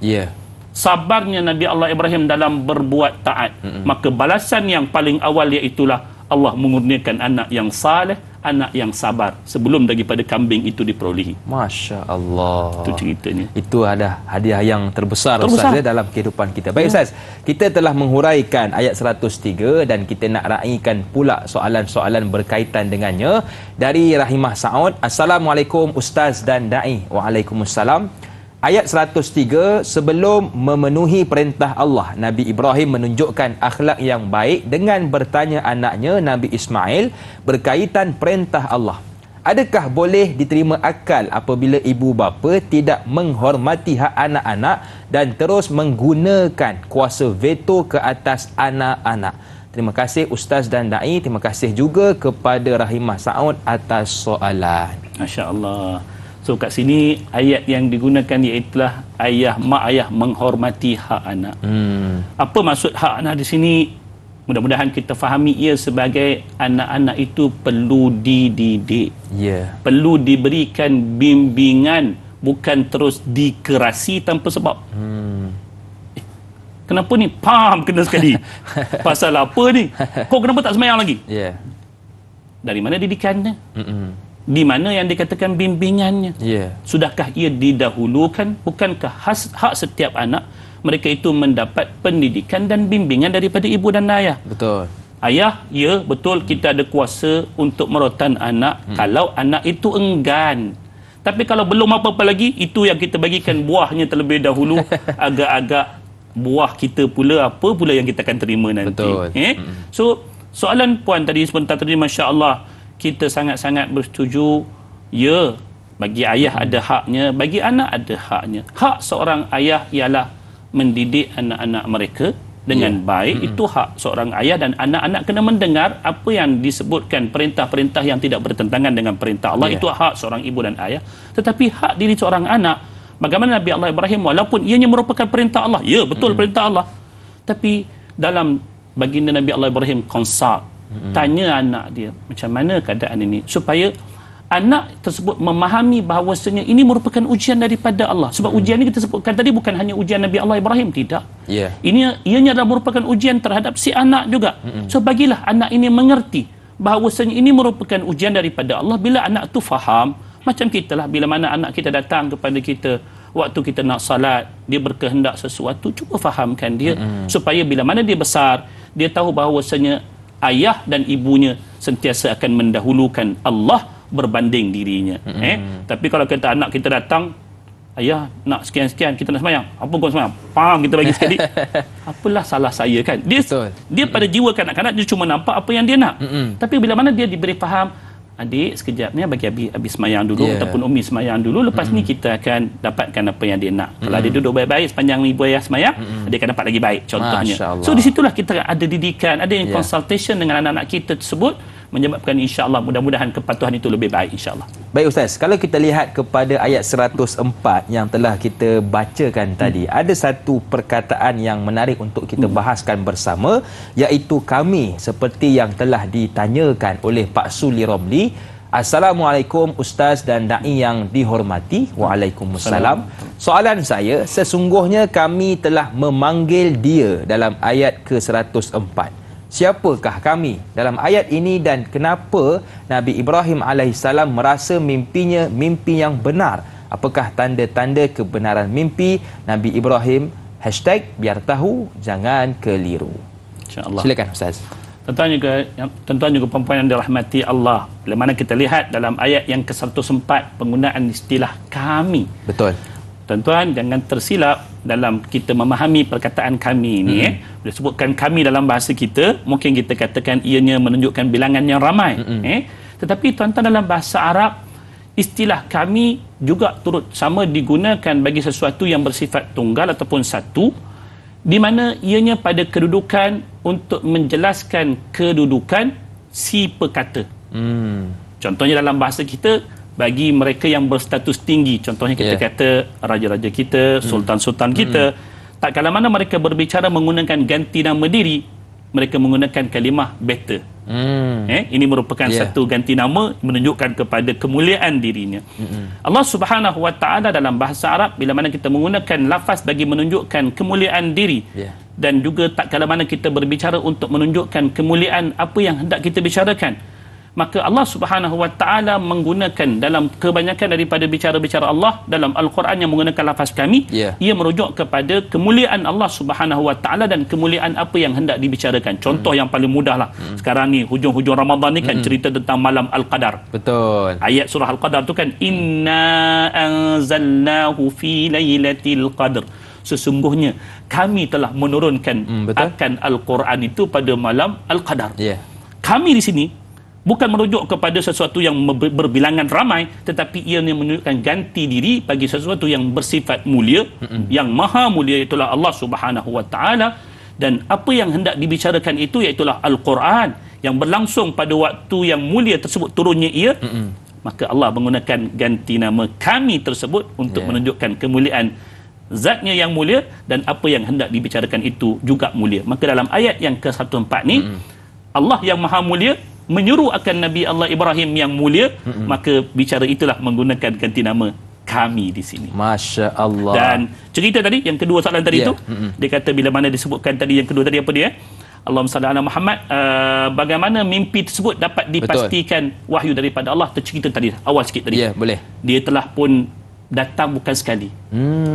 [SPEAKER 2] Sabarnya Nabi Allah Ibrahim dalam berbuat taat. Maka balasan yang paling awal iaitulah Allah mengurniakan anak yang saleh, anak yang sabar sebelum daripada kambing itu diperolehi. Masya Allah. Itu ceritanya.
[SPEAKER 1] Itu ada hadiah yang terbesar Ustaz dalam kehidupan kita. Baik Ustaz, kita telah menghuraikan ayat 103 dan kita nak raikan pula soalan-soalan berkaitan dengannya dari Rahimah Saud. Assalamualaikum Ustaz dan Da'i. Waalaikumsalam. Ayat 103, sebelum memenuhi perintah Allah, Nabi Ibrahim menunjukkan akhlak yang baik dengan bertanya anaknya Nabi Ismail berkaitan perintah Allah. Adakah boleh diterima akal apabila ibu bapa tidak menghormati hak anak-anak dan terus menggunakan kuasa veto ke atas anak-anak? Terima kasih Ustaz dan Da'i. Terima kasih juga kepada Rahimah Saud atas soalan.
[SPEAKER 2] Masya Allah. So kat sini ayat yang digunakan iaitulah mak ayah menghormati hak anak. Apa maksud hak anak di sini? Mudah-mudahan kita fahami ia sebagai anak-anak itu perlu dididik. Perlu diberikan bimbingan, bukan terus dikerasi tanpa sebab. Kenapa ni? Pam, kena sekali. Pasal apa ni? Kau kenapa tak sembahyang lagi? Dari mana didikannya? Di mana yang dikatakan bimbingannya? Sudahkah ia didahulukan? Bukankah hak setiap anak mereka itu mendapat pendidikan dan bimbingan daripada ibu dan ayah?
[SPEAKER 1] Betul.
[SPEAKER 2] Ayah, ya betul kita ada kuasa untuk merotan anak kalau anak itu enggan. Tapi kalau belum apa-apa lagi, itu yang kita bagikan buahnya terlebih dahulu. Agak-agak buah kita pula, apa pula yang kita akan terima nanti.
[SPEAKER 1] Betul.
[SPEAKER 2] So, soalan puan tadi sebentar tadi, Masya Allah, kita sangat-sangat bersetuju. Ya, bagi ayah ada haknya, bagi anak ada haknya. Hak seorang ayah ialah mendidik anak-anak mereka dengan baik. Itu hak seorang ayah, dan anak-anak kena mendengar apa yang disebutkan, perintah-perintah yang tidak bertentangan dengan perintah Allah. Itu hak seorang ibu dan ayah. Tetapi hak diri seorang anak, bagaimana Nabi Allah Ibrahim, walaupun ianya merupakan perintah Allah, ya betul perintah Allah, tapi dalam baginda Nabi Allah Ibrahim konsult, tanya anak dia macam mana keadaan ini, supaya anak tersebut memahami bahawasanya ini merupakan ujian daripada Allah. Sebab ujian ini kita sebutkan tadi bukan hanya ujian Nabi Allah Ibrahim, tidak. Ianya adalah merupakan ujian terhadap si anak juga. So bagilah anak ini mengerti bahawasanya ini merupakan ujian daripada Allah. Bila anak tu faham, macam kita lah, bila mana anak kita datang kepada kita waktu kita nak salat, dia berkehendak sesuatu, cuba fahamkan dia supaya bila mana dia besar, dia tahu bahawasanya ayah dan ibunya sentiasa akan mendahulukan Allah berbanding dirinya. Tapi kalau kata anak kita datang, ayah nak sekian-sekian, kita nak sembahyang, apa kau sembahyang? Pam, kita bagi sekali. Apalah salah saya kan? Dia pada jiwa kanak-kanak dia cuma nampak apa yang dia nak. Tapi bila mana dia diberi faham, adik sekejap ni bagi Abi semayang dulu, ataupun Umi semayang dulu, lepas ni kita akan dapatkan apa yang dia nak. Kalau dia duduk baik-baik sepanjang ibu ayah semayang, dia akan dapat lagi baik, contohnya. So di situlah kita ada didikan, ada yang consultation dengan anak-anak kita tersebut, menyebabkan insya-Allah mudah-mudahan kepatuhan itu lebih baik insya-Allah.
[SPEAKER 1] Baik Ustaz, kalau kita lihat kepada ayat 104 yang telah kita bacakan tadi, ada satu perkataan yang menarik untuk kita bahaskan bersama, iaitu kami, seperti yang telah ditanyakan oleh Pak Suli Romli. Assalamualaikum Ustaz dan Da'i yang dihormati. Waalaikumsalam. Soalan saya, sesungguhnya kami telah memanggil dia dalam ayat ke-104. Siapakah kami dalam ayat ini, dan kenapa Nabi Ibrahim alaihissalam merasa mimpinya mimpi yang benar? Apakah tanda-tanda kebenaran mimpi Nabi Ibrahim? #biar tahu, jangan keliru. InsyaAllah. Silakan Ustaz.
[SPEAKER 2] Tuan-tuan juga perempuan yang dirahmati Allah, bila mana kita lihat dalam ayat yang ke-104 penggunaan istilah kami.
[SPEAKER 1] Betul.
[SPEAKER 2] Tuan-tuan jangan tersilap dalam kita memahami perkataan kami ini. Bila sebutkan kami dalam bahasa kita, mungkin kita katakan ianya menunjukkan bilangan yang ramai. Tetapi tuan-tuan, dalam bahasa Arab, istilah kami juga turut sama digunakan bagi sesuatu yang bersifat tunggal ataupun satu, di mana ianya pada kedudukan untuk menjelaskan kedudukan si perkata. Contohnya dalam bahasa kita, bagi mereka yang berstatus tinggi, contohnya kita kata raja-raja kita, sultan-sultan kita, tak kala mana mereka berbicara menggunakan ganti nama diri, mereka menggunakan kalimah better. Ini merupakan satu ganti nama menunjukkan kepada kemuliaan dirinya. Allah Subhanahu Wa Taala dalam bahasa Arab, bila mana kita menggunakan lafaz bagi menunjukkan kemuliaan diri, dan juga tak kala mana kita berbicara untuk menunjukkan kemuliaan apa yang hendak kita bicarakan, maka Allah Subhanahu Wa Taala menggunakan dalam kebanyakan daripada bicara-bicara Allah dalam Al-Quran yang menggunakan lafaz kami, ia merujuk kepada kemuliaan Allah Subhanahu Wa Taala dan kemuliaan apa yang hendak dibicarakan. Contoh yang paling mudah lah, sekarang ni hujung-hujung Ramadan ni kan cerita tentang malam Al-Qadar.
[SPEAKER 1] Betul.
[SPEAKER 2] Ayat surah Al-Qadar tu kan, inna anzalnahu fi lailatul qadr, sesungguhnya kami telah menurunkan akan Al-Quran itu pada malam Al-Qadar. Kami di sini bukan merujuk kepada sesuatu yang berbilangan ramai, tetapi ia menunjukkan ganti diri bagi sesuatu yang bersifat mulia, yang maha mulia, itulah Allah Subhanahu Wa Taala. Dan apa yang hendak dibicarakan itu iaitulah Al-Quran yang berlangsung pada waktu yang mulia tersebut turunnya ia. Maka Allah menggunakan ganti nama kami tersebut untuk menunjukkan kemuliaan zatnya yang mulia dan apa yang hendak dibicarakan itu juga mulia. Maka dalam ayat yang ke-14 ni Allah yang maha mulia menyuruh akan Nabi Allah Ibrahim yang mulia, maka bicara itulah menggunakan ganti nama kami di sini.
[SPEAKER 1] Masya Allah.
[SPEAKER 2] Dan cerita tadi yang kedua soalan tadi itu, dia kata bila mana disebutkan tadi yang kedua tadi apa dia? Allahumma salli ala Muhammad, bagaimana mimpi tersebut dapat dipastikan wahyu daripada Allah? Tercerita tadi awal sikit tadi.
[SPEAKER 1] Ya, boleh.
[SPEAKER 2] Dia telah pun datang bukan sekali.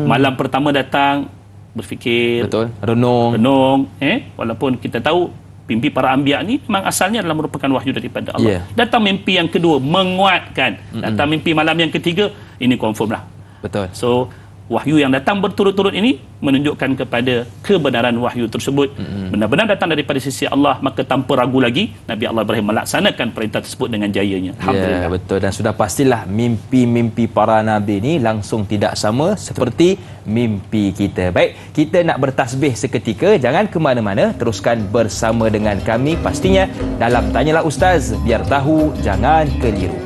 [SPEAKER 2] Malam pertama datang berfikir,
[SPEAKER 1] betul, renung,
[SPEAKER 2] walaupun kita tahu mimpi para anbiya ni memang asalnya adalah merupakan wahyu daripada Allah. Datang mimpi yang kedua menguatkan. Datang mimpi malam yang ketiga, ini confirm lah.
[SPEAKER 1] Betul.
[SPEAKER 2] So wahyu yang datang berturut-turut ini menunjukkan kepada kebenaran wahyu tersebut benar-benar datang daripada sisi Allah, maka tanpa ragu lagi Nabi Allah Ibrahim melaksanakan perintah tersebut dengan jayanya. Alhamdulillah.
[SPEAKER 1] Ya, betul. Dan sudah pastilah mimpi-mimpi para nabi ni langsung tidak sama seperti mimpi kita. Baik, kita nak bertasbih seketika, jangan ke mana-mana, teruskan bersama dengan kami pastinya dalam Tanyalah Ustaz, biar tahu jangan keliru.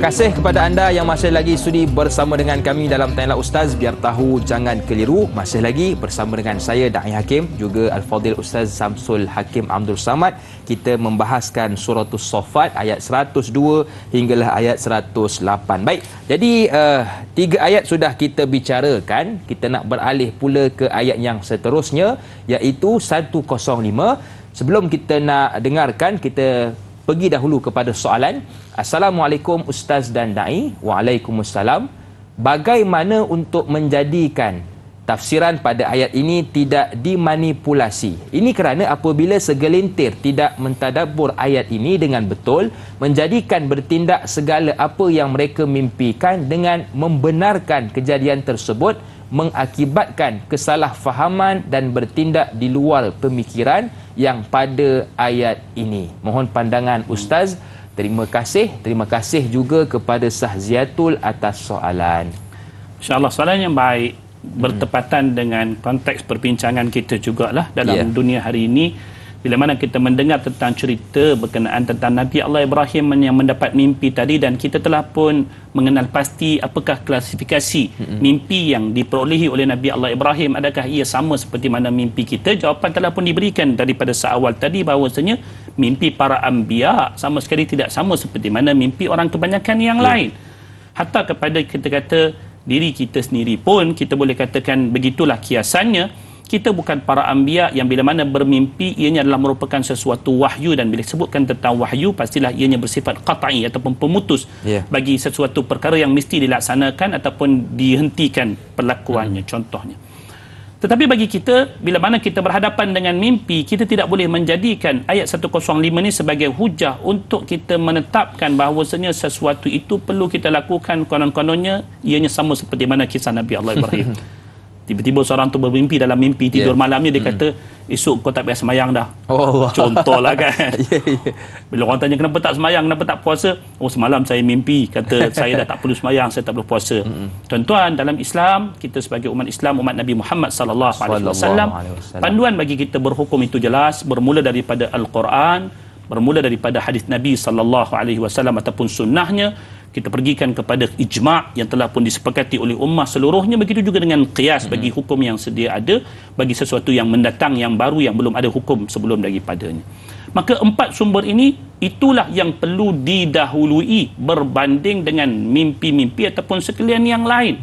[SPEAKER 1] Terima kasih kepada anda yang masih lagi sudi bersama dengan kami dalam Tanyalah Ustaz, biar tahu jangan keliru. Masih lagi bersama dengan saya Da'i Hakim, juga Al-Fadhil Ustaz Samsul Hakim Abdul Samad. Kita membahaskan Suratul Saffat ayat 102 hinggalah ayat 108. Baik, jadi 3 ayat sudah kita bicarakan. Kita nak beralih pula ke ayat yang seterusnya, iaitu 105. Sebelum kita nak dengarkan, kita pergi dahulu kepada soalan. Assalamualaikum Ustaz dan Da'i. Waalaikumsalam. Bagaimana untuk menjadikan tafsiran pada ayat ini tidak dimanipulasi? Ini kerana apabila segelintir tidak mentadabbur ayat ini dengan betul, menjadikan bertindak segala apa yang mereka mimpikan dengan membenarkan kejadian tersebut, mengakibatkan kesalahfahaman dan bertindak di luar pemikiran yang pada ayat ini. Mohon pandangan Ustaz. Terima kasih juga kepada Sahziatul atas soalan.
[SPEAKER 2] InsyaAllah soalan yang baik, bertepatan dengan konteks perbincangan kita jugalah dalam dunia hari ini. Bila mana kita mendengar tentang cerita berkenaan tentang Nabi Allah Ibrahim yang mendapat mimpi tadi, dan kita telah pun mengenal pasti apakah klasifikasi mimpi yang diperolehi oleh Nabi Allah Ibrahim, adakah ia sama seperti mana mimpi kita? Jawapan telah pun diberikan daripada seawal tadi bahawasanya mimpi para anbiya sama sekali tidak sama seperti mana mimpi orang kebanyakan yang lain. Hatta kepada kita kata diri kita sendiri pun kita boleh katakan begitulah kiasannya. Kita bukan para anbiya yang bila mana bermimpi ianya adalah merupakan sesuatu wahyu, dan bila disebutkan tentang wahyu pastilah ianya bersifat qat'i ataupun pemutus bagi sesuatu perkara yang mesti dilaksanakan ataupun dihentikan perlakuannya contohnya. Tetapi bagi kita, bila mana kita berhadapan dengan mimpi, kita tidak boleh menjadikan ayat 105 ini sebagai hujah untuk kita menetapkan bahawasanya sesuatu itu perlu kita lakukan konon-kononnya ianya sama seperti mana kisah Nabi Allah Ibrahim. Tiba-tiba seorang tu bermimpi, dalam mimpi tidur malamnya dia kata, esok kau tak payah semayang dah. Contohlah kan. Bila orang tanya kenapa tak semayang, kenapa tak puasa, oh semalam saya mimpi kata saya dah tak perlu semayang, saya tak perlu puasa. Tuan-tuan, dalam Islam, kita sebagai umat Islam, umat Nabi Muhammad sallallahu alaihi wasallam, panduan bagi kita berhukum itu jelas, bermula daripada Al-Quran, bermula daripada hadis Nabi sallallahu alaihi wasallam ataupun sunnahnya. Kita pergikan kepada ijma' yang telah pun disepakati oleh ummah seluruhnya. Begitu juga dengan qiyas bagi hukum yang sedia ada, bagi sesuatu yang mendatang, yang baru, yang belum ada hukum sebelum daripadanya. Maka 4 sumber ini, itulah yang perlu didahului berbanding dengan mimpi-mimpi ataupun sekalian yang lain.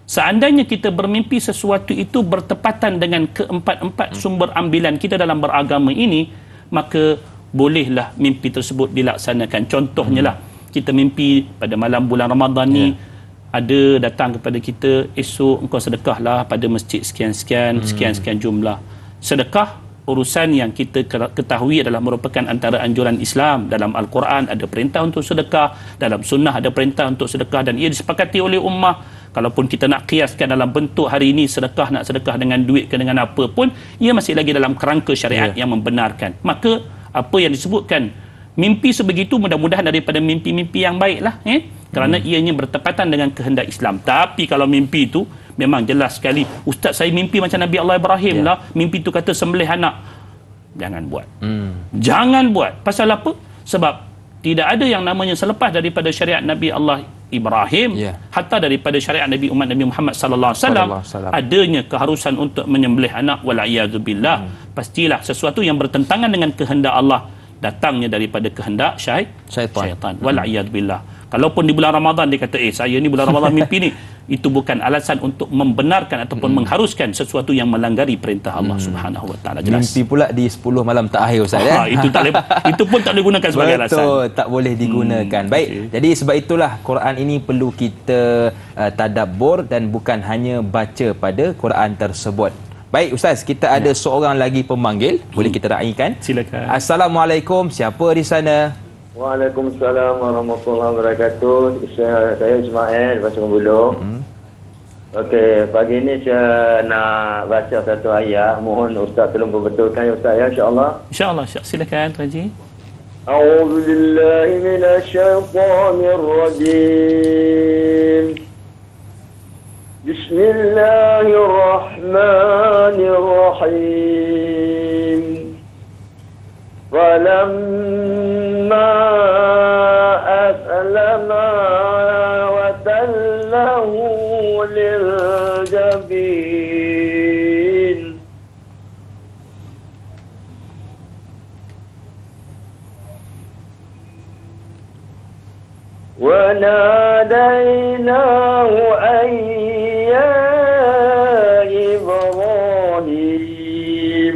[SPEAKER 2] Seandainya kita bermimpi sesuatu itu bertepatan dengan keempat-empat sumber ambilan kita dalam beragama ini, maka bolehlah mimpi tersebut dilaksanakan. Contohnya lah, kita mimpi pada malam bulan Ramadan ni ada datang kepada kita, esok engkau sedekahlah pada masjid sekian-sekian, sekian-sekian jumlah. Sedekah urusan yang kita ketahui adalah merupakan antara anjuran Islam. Dalam Al-Quran ada perintah untuk sedekah, dalam sunnah ada perintah untuk sedekah, dan ia disepakati oleh ummah. Kalaupun kita nak kiaskan dalam bentuk hari ini sedekah, nak sedekah dengan duit ke dengan apa pun, ia masih lagi dalam kerangka syariat yang membenarkan. Maka apa yang disebutkan Mimpi sebegitu mudah-mudahan daripada mimpi-mimpi yang baiklah, kerana ianya bertepatan dengan kehendak Islam. Tapi kalau mimpi itu memang jelas sekali, ustaz saya mimpi macam Nabi Allah Ibrahim lah, mimpi itu kata sembelih anak. Jangan buat. Jangan buat. Pasal apa? Sebab tidak ada yang namanya selepas daripada syariat Nabi Allah Ibrahim, hatta daripada syariat Nabi umat Nabi Muhammad sallallahu alaihi wasallam, adanya keharusan untuk menyembelih anak, wal a'yadzubillah. Pastilah sesuatu yang bertentangan dengan kehendak Allah datangnya daripada kehendak syaitan. Wal a'yadzubillah. Kalaupun di bulan Ramadan dia kata, saya ni bulan Ramadan mimpi ni, itu bukan alasan untuk membenarkan ataupun mengharuskan sesuatu yang melanggari perintah Allah Subhanahu Wa Taala. Jelas.
[SPEAKER 1] Mimpi pula di 10 malam terakhir, Ustaz.
[SPEAKER 2] Itu tak boleh, itu pun tak boleh gunakan sebagai alasan.
[SPEAKER 1] Betul, tak boleh digunakan. Baik, jadi sebab itulah Quran ini perlu kita tadabbur dan bukan hanya baca pada Quran tersebut. Baik Ustaz, kita ada seorang lagi pemanggil, boleh kita raikan?
[SPEAKER 2] Silakan.
[SPEAKER 1] Assalamualaikum, siapa di sana?
[SPEAKER 5] Waalaikumsalam warahmatullahi wabarakatuh. Saya Ismail, Pasir Bulu. Okey, pagi ini saya nak baca satu ayat. Mohon Ustaz tolong berbetulkan ya Ustaz ya, insya-Allah.
[SPEAKER 2] Insya-Allah, silakan Tuan Haji.
[SPEAKER 5] A'udzu billahi minasyaitonir rajim. Bismillahirrahmanirrahim. فلما أسلما وتله للجبين وناديناه أن يا إبراهيم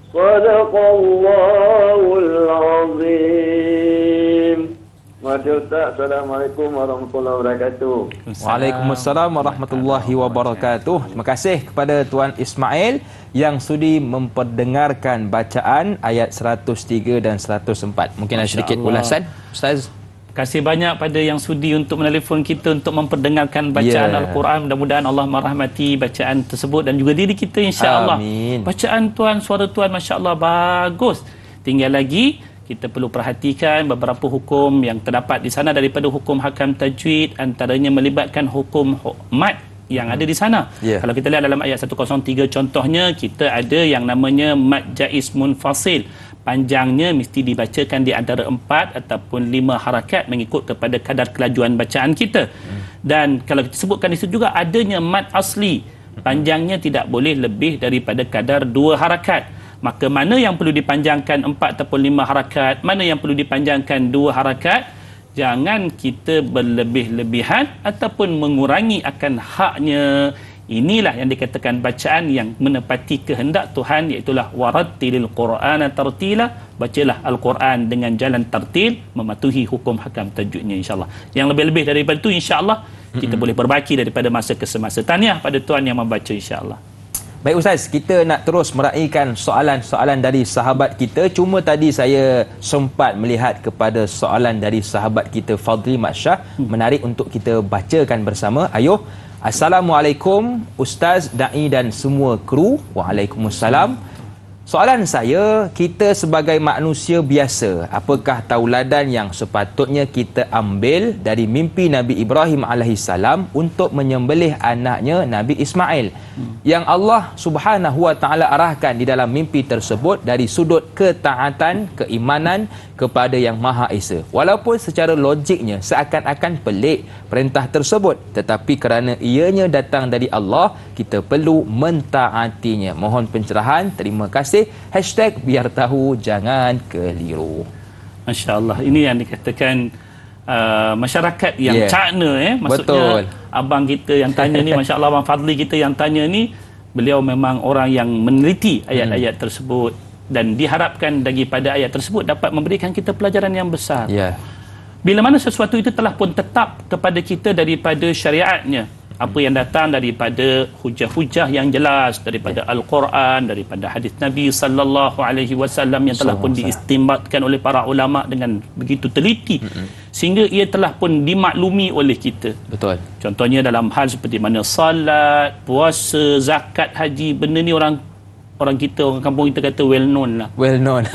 [SPEAKER 5] صدق الله العظيم. Assalamualaikum warahmatullahi wabarakatuh.
[SPEAKER 1] Waalaikumsalam warahmatullahi wabarakatuh. Terima kasih kepada Tuan Ismail yang sudi memperdengarkan bacaan ayat 103 dan 104. Mungkin ada sedikit ulasan, Ustaz.
[SPEAKER 2] Terima kasih banyak pada yang sudi untuk menelefon kita untuk memperdengarkan bacaan Al-Quran. Mudah-mudahan Allah merahmati bacaan tersebut dan juga diri kita, insya-Allah. Amin. Bacaan Tuan, suara Tuan, masya-Allah bagus. Tinggal lagi kita perlu perhatikan beberapa hukum yang terdapat di sana daripada hukum hakam tajwid, antaranya melibatkan hukum mat yang ada di sana. Kalau kita lihat dalam ayat 103 contohnya, kita ada yang namanya mat jaiz munfasil. Panjangnya mesti dibacakan di antara 4 ataupun 5 harakat mengikut kepada kadar kelajuan bacaan kita. Dan kalau kita sebutkan di situ juga adanya mat asli, panjangnya tidak boleh lebih daripada kadar 2 harakat. Maka mana yang perlu dipanjangkan 4 ataupun 5 harakat, mana yang perlu dipanjangkan 2 harakat, jangan kita berlebih-lebihan ataupun mengurangi akan haknya. Inilah yang dikatakan bacaan yang menepati kehendak Tuhan, iaitulah warattilil Qur'ana tartila. Bacalah Al-Quran dengan jalan tartil, mematuhi hukum hakam tajwidnya, insya-Allah. Yang lebih-lebih daripada itu, insya-Allah kita boleh berbaki daripada masa ke semasa. Tahniah pada tuan yang membaca, insya-Allah.
[SPEAKER 1] Baik Ustaz, kita nak terus meraihkan soalan-soalan dari sahabat kita. Cuma tadi saya sempat melihat kepada soalan dari sahabat kita Fadli Matsyah. Menarik untuk kita bacakan bersama. Ayuh. Assalamualaikum Ustaz, Da'i dan semua kru. Waalaikumsalam. Soalan saya, kita sebagai manusia biasa, apakah tauladan yang sepatutnya kita ambil dari mimpi Nabi Ibrahim alaihissalam untuk menyembelih anaknya Nabi Ismail, yang Allah Subhanahu Wa Taala arahkan di dalam mimpi tersebut dari sudut ketaatan, keimanan kepada Yang Maha Esa. Walaupun secara logiknya seakan-akan pelik perintah tersebut, tetapi kerana ianya datang dari Allah, kita perlu mentaatinya. Mohon pencerahan. Terima kasih. Hashtag biar tahu, jangan keliru.
[SPEAKER 2] Masya Allah. Ini yang dikatakan masyarakat yang cakna. Maksudnya, betul. Abang kita yang tanya ni, Masya Allah, Abang Fadli kita yang tanya ni, beliau memang orang yang meneliti ayat-ayat tersebut. Dan diharapkan daripada ayat tersebut dapat memberikan kita pelajaran yang besar. Bila mana sesuatu itu telah pun tetap kepada kita daripada syariatnya, apa yang datang daripada hujah-hujah yang jelas daripada Al-Quran, daripada hadis Nabi sallallahu alaihi wasallam yang telah pun diistimbatkan oleh para ulama dengan begitu teliti, sehingga ia telah pun dimaklumi oleh kita.
[SPEAKER 1] Betul.
[SPEAKER 2] Contohnya dalam hal seperti mana salat, puasa, zakat, haji, benda ni orang orang kampung kita kata well known lah.
[SPEAKER 1] Well known.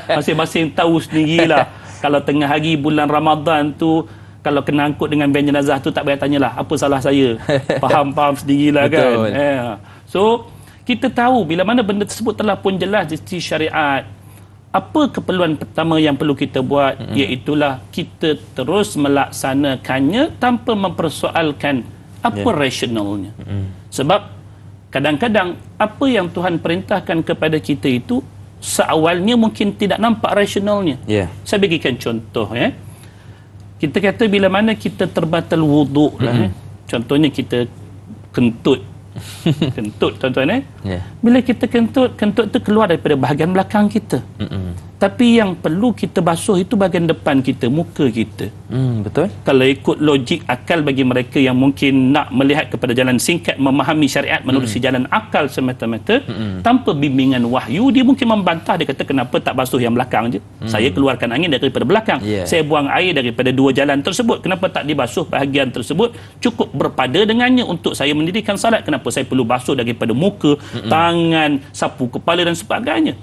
[SPEAKER 2] Masing-masing tahu sendirilah. Kalau tengah hari bulan Ramadan tu, kalau kena angkut dengan van jenazah tu, tak payah tanyalah apa salah saya. Faham sendirilah kan. So kita tahu bila mana benda tersebut telah pun jelas di syariat. Apa keperluan pertama yang perlu kita buat, iaitulah kita terus melaksanakannya tanpa mempersoalkan apa rasionalnya. Sebab kadang-kadang apa yang Tuhan perintahkan kepada kita itu seawalnya mungkin tidak nampak rasionalnya. Saya bagikan contoh. Kita kata bila mana kita terbatal wuduk lah. Contohnya kita kentut. Kentut tuan-tuan. Bila kita kentut tu keluar daripada bahagian belakang kita. Tapi yang perlu kita basuh itu bahagian depan kita, muka kita.
[SPEAKER 1] Betul.
[SPEAKER 2] Kalau ikut logik akal bagi mereka yang mungkin nak melihat kepada jalan singkat, memahami syariat menerusi jalan akal semata-mata, tanpa bimbingan wahyu, dia mungkin membantah. Dia kata kenapa tak basuh yang belakang je? Saya keluarkan angin daripada belakang. Saya buang air daripada dua jalan tersebut. Kenapa tak dibasuh bahagian tersebut? Cukup berpada dengannya untuk saya mendirikan salat. Kenapa saya perlu basuh daripada muka, tangan, sapu kepala dan sebagainya?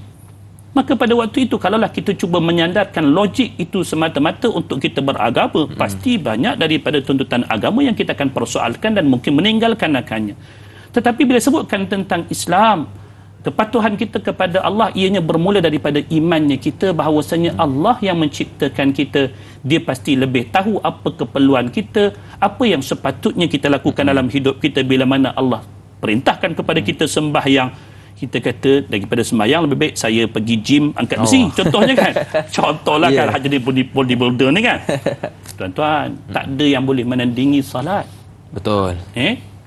[SPEAKER 2] Maka pada waktu itu, kalaulah kita cuba menyandarkan logik itu semata-mata untuk kita beragama, pasti banyak daripada tuntutan agama yang kita akan persoalkan dan mungkin meninggalkan akannya. Tetapi bila sebutkan tentang Islam, kepatuhan kita kepada Allah ianya bermula daripada imannya kita bahawasanya Allah yang menciptakan kita, dia pasti lebih tahu apa keperluan kita, apa yang sepatutnya kita lakukan dalam hidup kita. Bila mana Allah perintahkan kepada kita sembahyang, kita kata daripada sembahyang lebih baik saya pergi gym angkat besi. Contohnya kan. Contohlah kan jadi bodybuilder ni kan. Tuan-tuan, tak ada yang boleh menandingi salat.
[SPEAKER 1] Betul.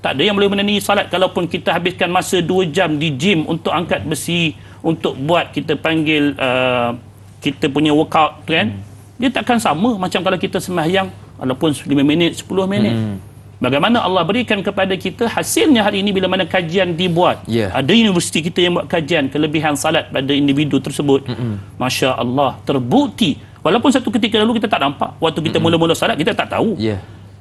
[SPEAKER 2] Tak ada yang boleh menandingi salat. Kalaupun kita habiskan masa 2 jam di gym untuk angkat besi, untuk buat kita panggil kita punya workout kan, dia takkan sama macam kalau kita sembahyang walaupun 5 minit, 10 minit. Bagaimana Allah berikan kepada kita hasilnya hari ini bila mana kajian dibuat. Ada universiti kita yang buat kajian kelebihan salat pada individu tersebut. Masya Allah, terbukti. Walaupun satu ketika dulu kita tak nampak. Waktu kita mula-mula salat, kita tak tahu.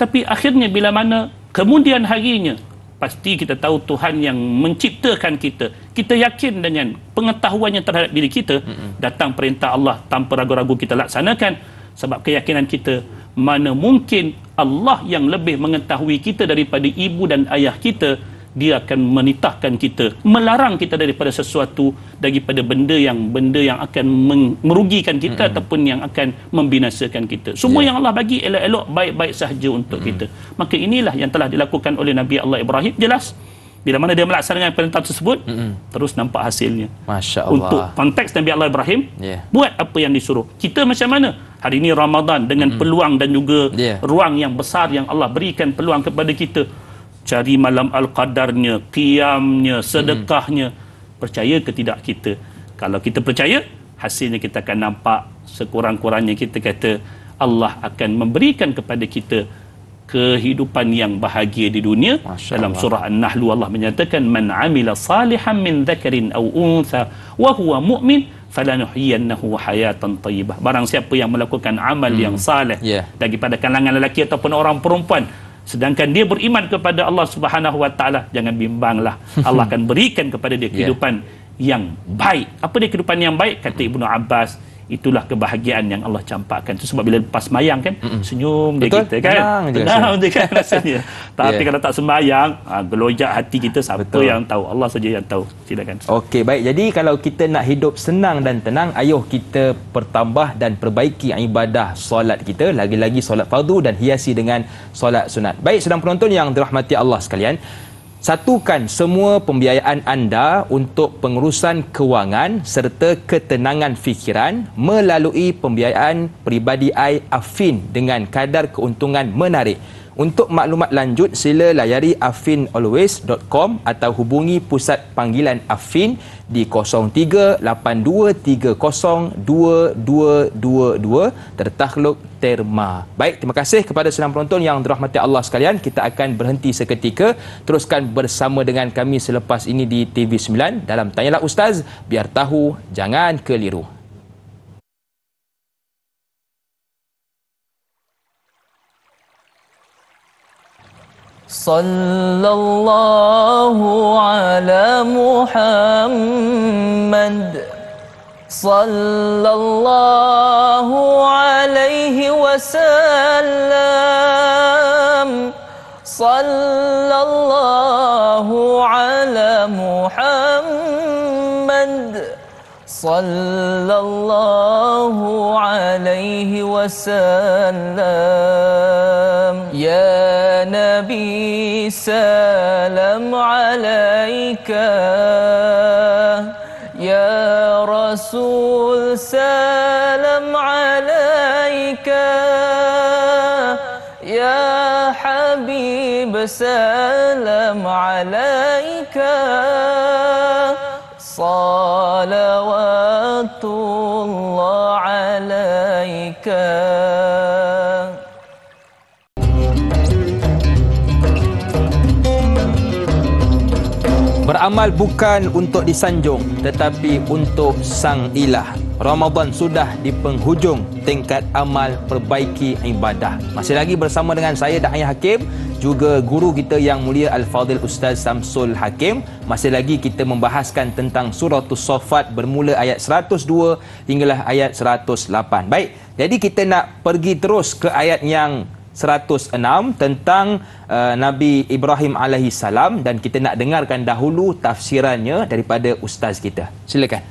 [SPEAKER 2] Tapi akhirnya bila mana kemudian harinya, pasti kita tahu Tuhan yang menciptakan kita. Kita yakin dengan pengetahuannya terhadap diri kita. Datang perintah Allah tanpa ragu-ragu kita laksanakan. Sebab keyakinan kita, mana mungkin Allah yang lebih mengetahui kita daripada ibu dan ayah kita, dia akan menitahkan kita, melarang kita daripada sesuatu, daripada benda yang akan merugikan kita ataupun yang akan membinasakan kita. Semua yang Allah bagi elok-elok, baik-baik sahaja untuk kita. Maka inilah yang telah dilakukan oleh Nabi Allah Ibrahim. Jelas bila mana dia melaksanakan perintah tersebut, terus nampak hasilnya.
[SPEAKER 1] Masya Allah.
[SPEAKER 2] Untuk konteks Nabi Allah Ibrahim, buat apa yang disuruh. Kita macam mana? Hari ini Ramadan dengan peluang dan juga ruang yang besar yang Allah berikan peluang kepada kita. Cari malam Al-Qadarnya, qiyamnya, sedekahnya. Percaya ke tidak kita? Kalau kita percaya, hasilnya kita akan nampak. Sekurang-kurangnya kita kata Allah akan memberikan kepada kita kehidupan yang bahagia di dunia. Dalam surah An-Nahl Allah menyatakan man amila salihan min dzakarin aw untha wa huwa mu'min falanuhyiyannahu hayatan thayyibah. Barang siapa yang melakukan amal yang saleh daripada kalangan lelaki ataupun orang perempuan, sedangkan dia beriman kepada Allah Subhanahu wa taala, jangan bimbanglah. Allah akan berikan kepada dia kehidupan yang baik. Apa dia kehidupan yang baik? Kata Ibnu Abbas, itulah kebahagiaan yang Allah campakkan. Itu sebab bila lepas sembahyang kan, senyum dia kita kan, tenang dia kan rasanya. Tapi kalau tak sembahyang, gelojak hati kita, siapa yang tahu? Allah saja yang tahu. Silakan.
[SPEAKER 1] Okey, baik. Jadi kalau kita nak hidup senang dan tenang, ayuh kita pertambah dan perbaiki ibadah solat kita, lagi-lagi solat fardu, dan hiasi dengan solat sunat. Baik, sedang penonton yang dirahmati Allah sekalian, satukan semua pembiayaan anda untuk pengurusan kewangan serta ketenangan fikiran melalui pembiayaan peribadi Affin dengan kadar keuntungan menarik. Untuk maklumat lanjut, sila layari affinalways.com atau hubungi pusat panggilan Affin di 0382302222 tertakluk Terma. Baik, terima kasih kepada sedang penonton yang dirahmati Allah sekalian. Kita akan berhenti seketika. Teruskan bersama dengan kami selepas ini di TV9 dalam Tanyalah Ustaz, biar tahu jangan keliru.
[SPEAKER 4] Sallallahu ala Muhammad. Sallallahu alaihi wasallam. Sallallahu ala Muhammad. Sallallahu alaihi wasallam. Ya Nabi salam alaika. Ya Rasul salam alaika. Ya Habib salam alaika. Salawatullah alaika.
[SPEAKER 1] Beramal bukan untuk disanjung tetapi untuk Sang Ilah. Ramadan sudah di penghujung, tingkat amal perbaiki ibadah. Masih lagi bersama dengan saya Dahiyah Hakim, juga guru kita yang mulia Al-Fadhil Ustaz Samsul Hakim. Masih lagi kita membahaskan tentang Suratul Saffat bermula ayat 102 hinggalah ayat 108. Baik, jadi kita nak pergi terus ke ayat yang 106 tentang Nabi Ibrahim alaihi salam, dan kita nak dengarkan dahulu tafsirannya daripada ustaz kita. Silakan.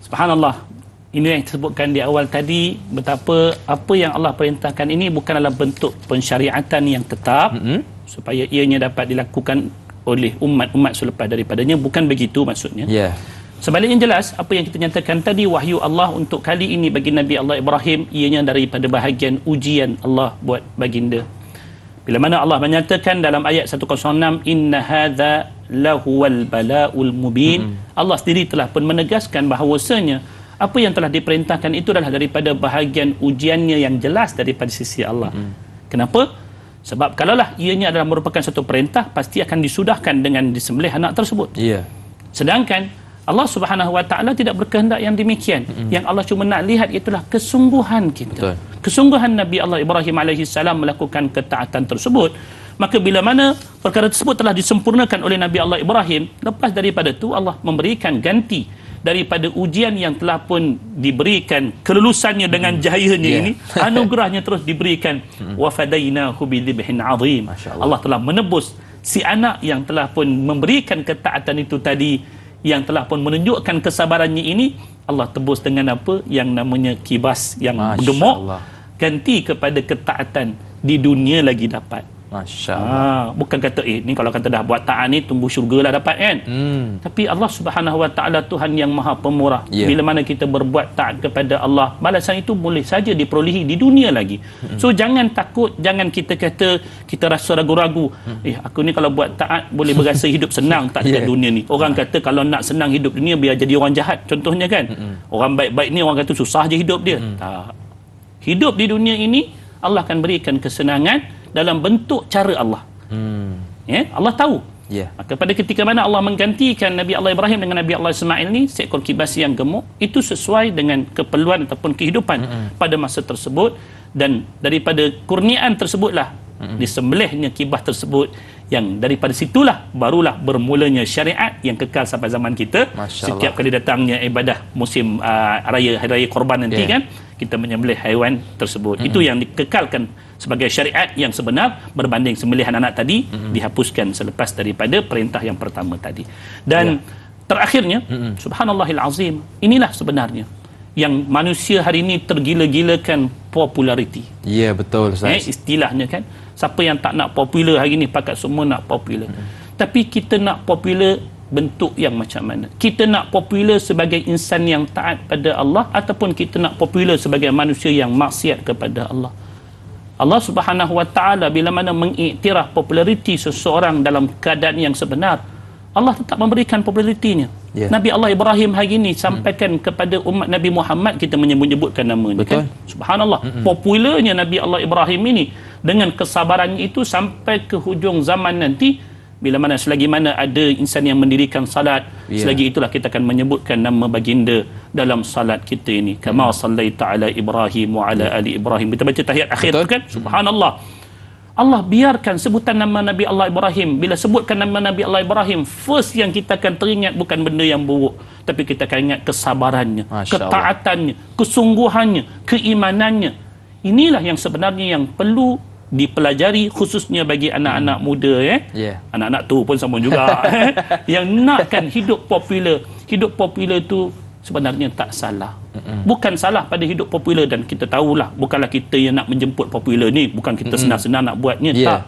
[SPEAKER 2] Subhanallah. Ini yang disebutkan di awal tadi, betapa apa yang Allah perintahkan ini bukan dalam bentuk pensyariatan yang tetap supaya ianya dapat dilakukan oleh umat-umat selepas daripadanya, bukan begitu maksudnya.
[SPEAKER 1] Ya.
[SPEAKER 2] Sebaliknya jelas apa yang kita nyatakan tadi, wahyu Allah untuk kali ini bagi Nabi Allah Ibrahim ianya daripada bahagian ujian Allah buat baginda. Bila mana Allah menyatakan dalam ayat 106, inna hadza lahuwal bala'ul mubin, Allah sendiri telah pun menegaskan bahawasanya apa yang telah diperintahkan itu adalah daripada bahagian ujiannya yang jelas daripada sisi Allah. Kenapa? Sebab kalaulah ianya adalah merupakan satu perintah, pasti akan disudahkan dengan disembelih anak tersebut.
[SPEAKER 1] Ya.
[SPEAKER 2] Sedangkan Allah Subhanahu Wa Taala tidak berkehendak yang demikian. Yang Allah cuma nak lihat itulah kesungguhan kita. Betul. Kesungguhan Nabi Allah Ibrahim alaihi salam melakukan ketaatan tersebut. Maka bila mana perkara tersebut telah disempurnakan oleh Nabi Allah Ibrahim, lepas daripada itu Allah memberikan ganti daripada ujian yang telah pun diberikan kelulusannya dengan jayanya ini, anugerahnya terus diberikan. Wa fadainahu bidzibhin azim. Allah telah menebus si anak yang telah pun memberikan ketaatan itu tadi, yang telah pun menunjukkan kesabarannya ini, Allah tebus dengan apa yang namanya kibas yang gemuk, ganti kepada ketaatan di dunia lagi dapat.
[SPEAKER 1] Masya Allah.
[SPEAKER 2] Bukan kata ni kalau kata dah buat taat ni tunggu syurga lah dapat kan. Tapi Allah Subhanahu Wa Taala Tuhan yang Maha Pemurah. Bila mana kita berbuat taat kepada Allah, balasan itu boleh saja diperolehi di dunia lagi. So jangan takut, jangan kita kata kita rasa ragu-ragu. Aku ni kalau buat taat boleh berasa hidup senang tak dekat dunia ni. Orang kata kalau nak senang hidup dunia biar jadi orang jahat contohnya kan. Orang baik-baik ni orang kata susah je hidup dia. Tak. Hidup di dunia ini Allah akan berikan kesenangan dalam bentuk cara Allah. Ya, Allah tahu. Maka pada ketika mana Allah menggantikan Nabi Allah Ibrahim dengan Nabi Allah Ismail ni seekor kibas yang gemuk, itu sesuai dengan keperluan ataupun kehidupan pada masa tersebut, dan daripada kurniaan tersebutlah disembelihnya kibas tersebut, yang daripada situlah barulah bermulanya syariat yang kekal sampai zaman kita. Setiap kali datangnya ibadah musim hari raya korban nanti kan, kita menyembelih haiwan tersebut. Itu yang dikekalkan sebagai syariat yang sebenar, berbanding sembelihan anak tadi dihapuskan selepas daripada perintah yang pertama tadi. Dan terakhirnya, subhanallahil azim, inilah sebenarnya yang manusia hari ini tergila-gilakan populariti. Ya, betul Ustaz. Istilahnya kan, siapa yang tak nak popular hari ini, pakat semua nak popular. Tapi kita nak popular bentuk yang macam mana? Kita nak popular sebagai insan yang taat pada Allah, ataupun kita nak popular sebagai manusia yang maksiat kepada Allah? Allah Subhanahu Wa Taala bila mana mengiktiraf populariti seseorang dalam keadaan yang sebenar, Allah tetap memberikan popularitinya. Nabi Allah Ibrahim hari ini sampaikan kepada umat Nabi Muhammad, kita menyebut-nyebutkan namanya kan. Subhanallah. Popularnya Nabi Allah Ibrahim ini dengan kesabarannya itu sampai ke hujung zaman nanti, bila mana selagi mana ada insan yang mendirikan salat, selagi itulah kita akan menyebutkan nama baginda dalam salat kita ini. Kama sallaita ala Ibrahim wa ala ali Ibrahim. Kita baca tahiyat akhir tu kan. Subhanallah. Allah biarkan sebutan nama Nabi Allah Ibrahim. Bila sebutkan nama Nabi Allah Ibrahim, first yang kita akan teringat bukan benda yang buruk, tapi kita akan ingat kesabarannya, ketaatannya, kesungguhannya, keimanannya. Inilah yang sebenarnya yang perlu dipelajari, khususnya bagi anak-anak muda. Anak-anak tu pun sama juga. Yang nakkan hidup popular. Hidup popular tu sebenarnya tak salah. Bukan salah pada hidup popular, dan kita tahulah bukanlah kita yang nak menjemput popular ni, bukan kita senang-senang nak buatnya. Tak.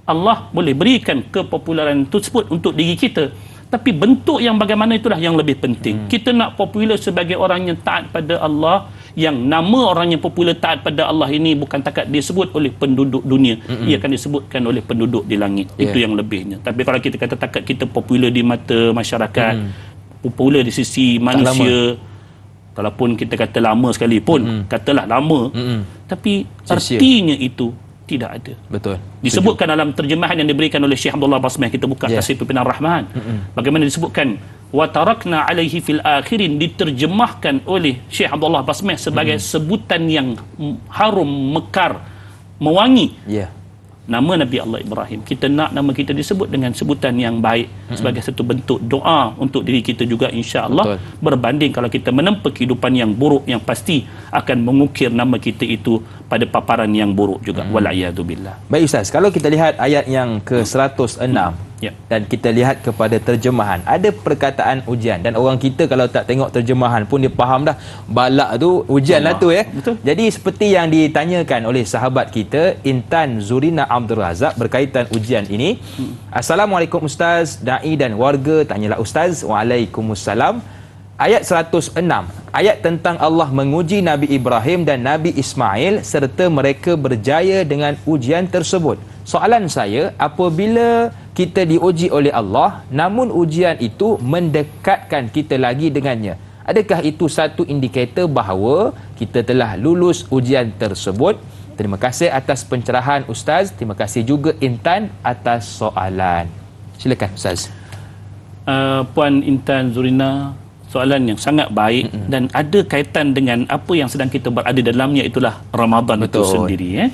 [SPEAKER 2] Allah boleh berikan kepopuleran tersebut untuk diri kita, tapi bentuk yang bagaimana itulah yang lebih penting. Kita nak popular sebagai orang yang taat pada Allah, yang nama orang yang popular taat pada Allah ini bukan takat disebut oleh penduduk dunia, ia akan disebutkan oleh penduduk di langit. Itu yang lebihnya. Tapi kalau kita kata takat kita popular di mata masyarakat, popular di sisi manusia, kalaupun kita kata lama sekalipun, katalah lama, tapi artinya itu tidak ada. Betul. Disebutkan dalam terjemahan yang diberikan oleh Syekh Abdullah Basmah, kita buka Kasih Pimpinan Rahman. Bagaimana disebutkan wa tarakna alaihi fil akhirin, diterjemahkan oleh Syekh Abdullah Basmah sebagai sebutan yang harum, mekar, mewangi. Nama Nabi Allah Ibrahim. Kita nak nama kita disebut dengan sebutan yang baik sebagai satu bentuk doa untuk diri kita juga, insya-Allah. Berbanding kalau kita menempuh kehidupan yang buruk, yang pasti akan mengukir nama kita itu pada paparan yang buruk juga. Wala'iyadzubillah.
[SPEAKER 1] Baik Ustaz, kalau kita lihat ayat yang ke-106 dan kita lihat kepada terjemahan, ada perkataan ujian, dan orang kita kalau tak tengok terjemahan pun dia faham dah balak tu ujian lah tu ya. Betul. Jadi seperti yang ditanyakan oleh sahabat kita Intan Zurina Abdul Razak berkaitan ujian ini. Assalamualaikum Ustaz, Da'i dan warga, tanyalah Ustaz. Waalaikumsalam. Ayat 106, ayat tentang Allah menguji Nabi Ibrahim dan Nabi Ismail serta mereka berjaya dengan ujian tersebut. Soalan saya, apabila kita diuji oleh Allah namun ujian itu mendekatkan kita lagi dengannya, adakah itu satu indikator bahawa kita telah lulus ujian tersebut? Terima kasih atas pencerahan Ustaz. Terima kasih juga Intan atas soalan. Silakan Ustaz.
[SPEAKER 2] Puan Intan Zurina, soalan yang sangat baik dan ada kaitan dengan apa yang sedang kita berada dalamnya, itulah Ramadan. Betul. Itu sendiri.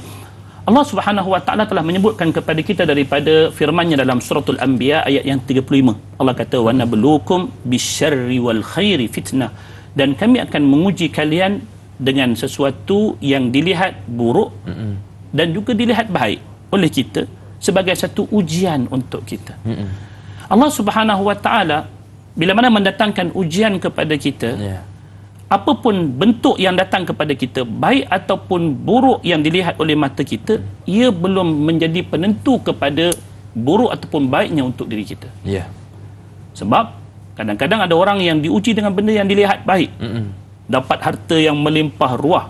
[SPEAKER 2] Allah Subhanahu Wa Taala telah menyebutkan kepada kita daripada firman-Nya dalam suratul Anbiya ayat yang 35. Allah kata wa nabluukum bisyarri wal khairi fitnah, dan kami akan menguji kalian dengan sesuatu yang dilihat buruk dan juga dilihat baik oleh kita sebagai satu ujian untuk kita. Allah Subhanahu Wa Taala bila mana mendatangkan ujian kepada kita, apapun bentuk yang datang kepada kita, baik ataupun buruk yang dilihat oleh mata kita, ia belum menjadi penentu kepada buruk ataupun baiknya untuk diri kita. Sebab kadang-kadang ada orang yang diuji dengan benda yang dilihat baik, dapat harta yang melimpah ruah,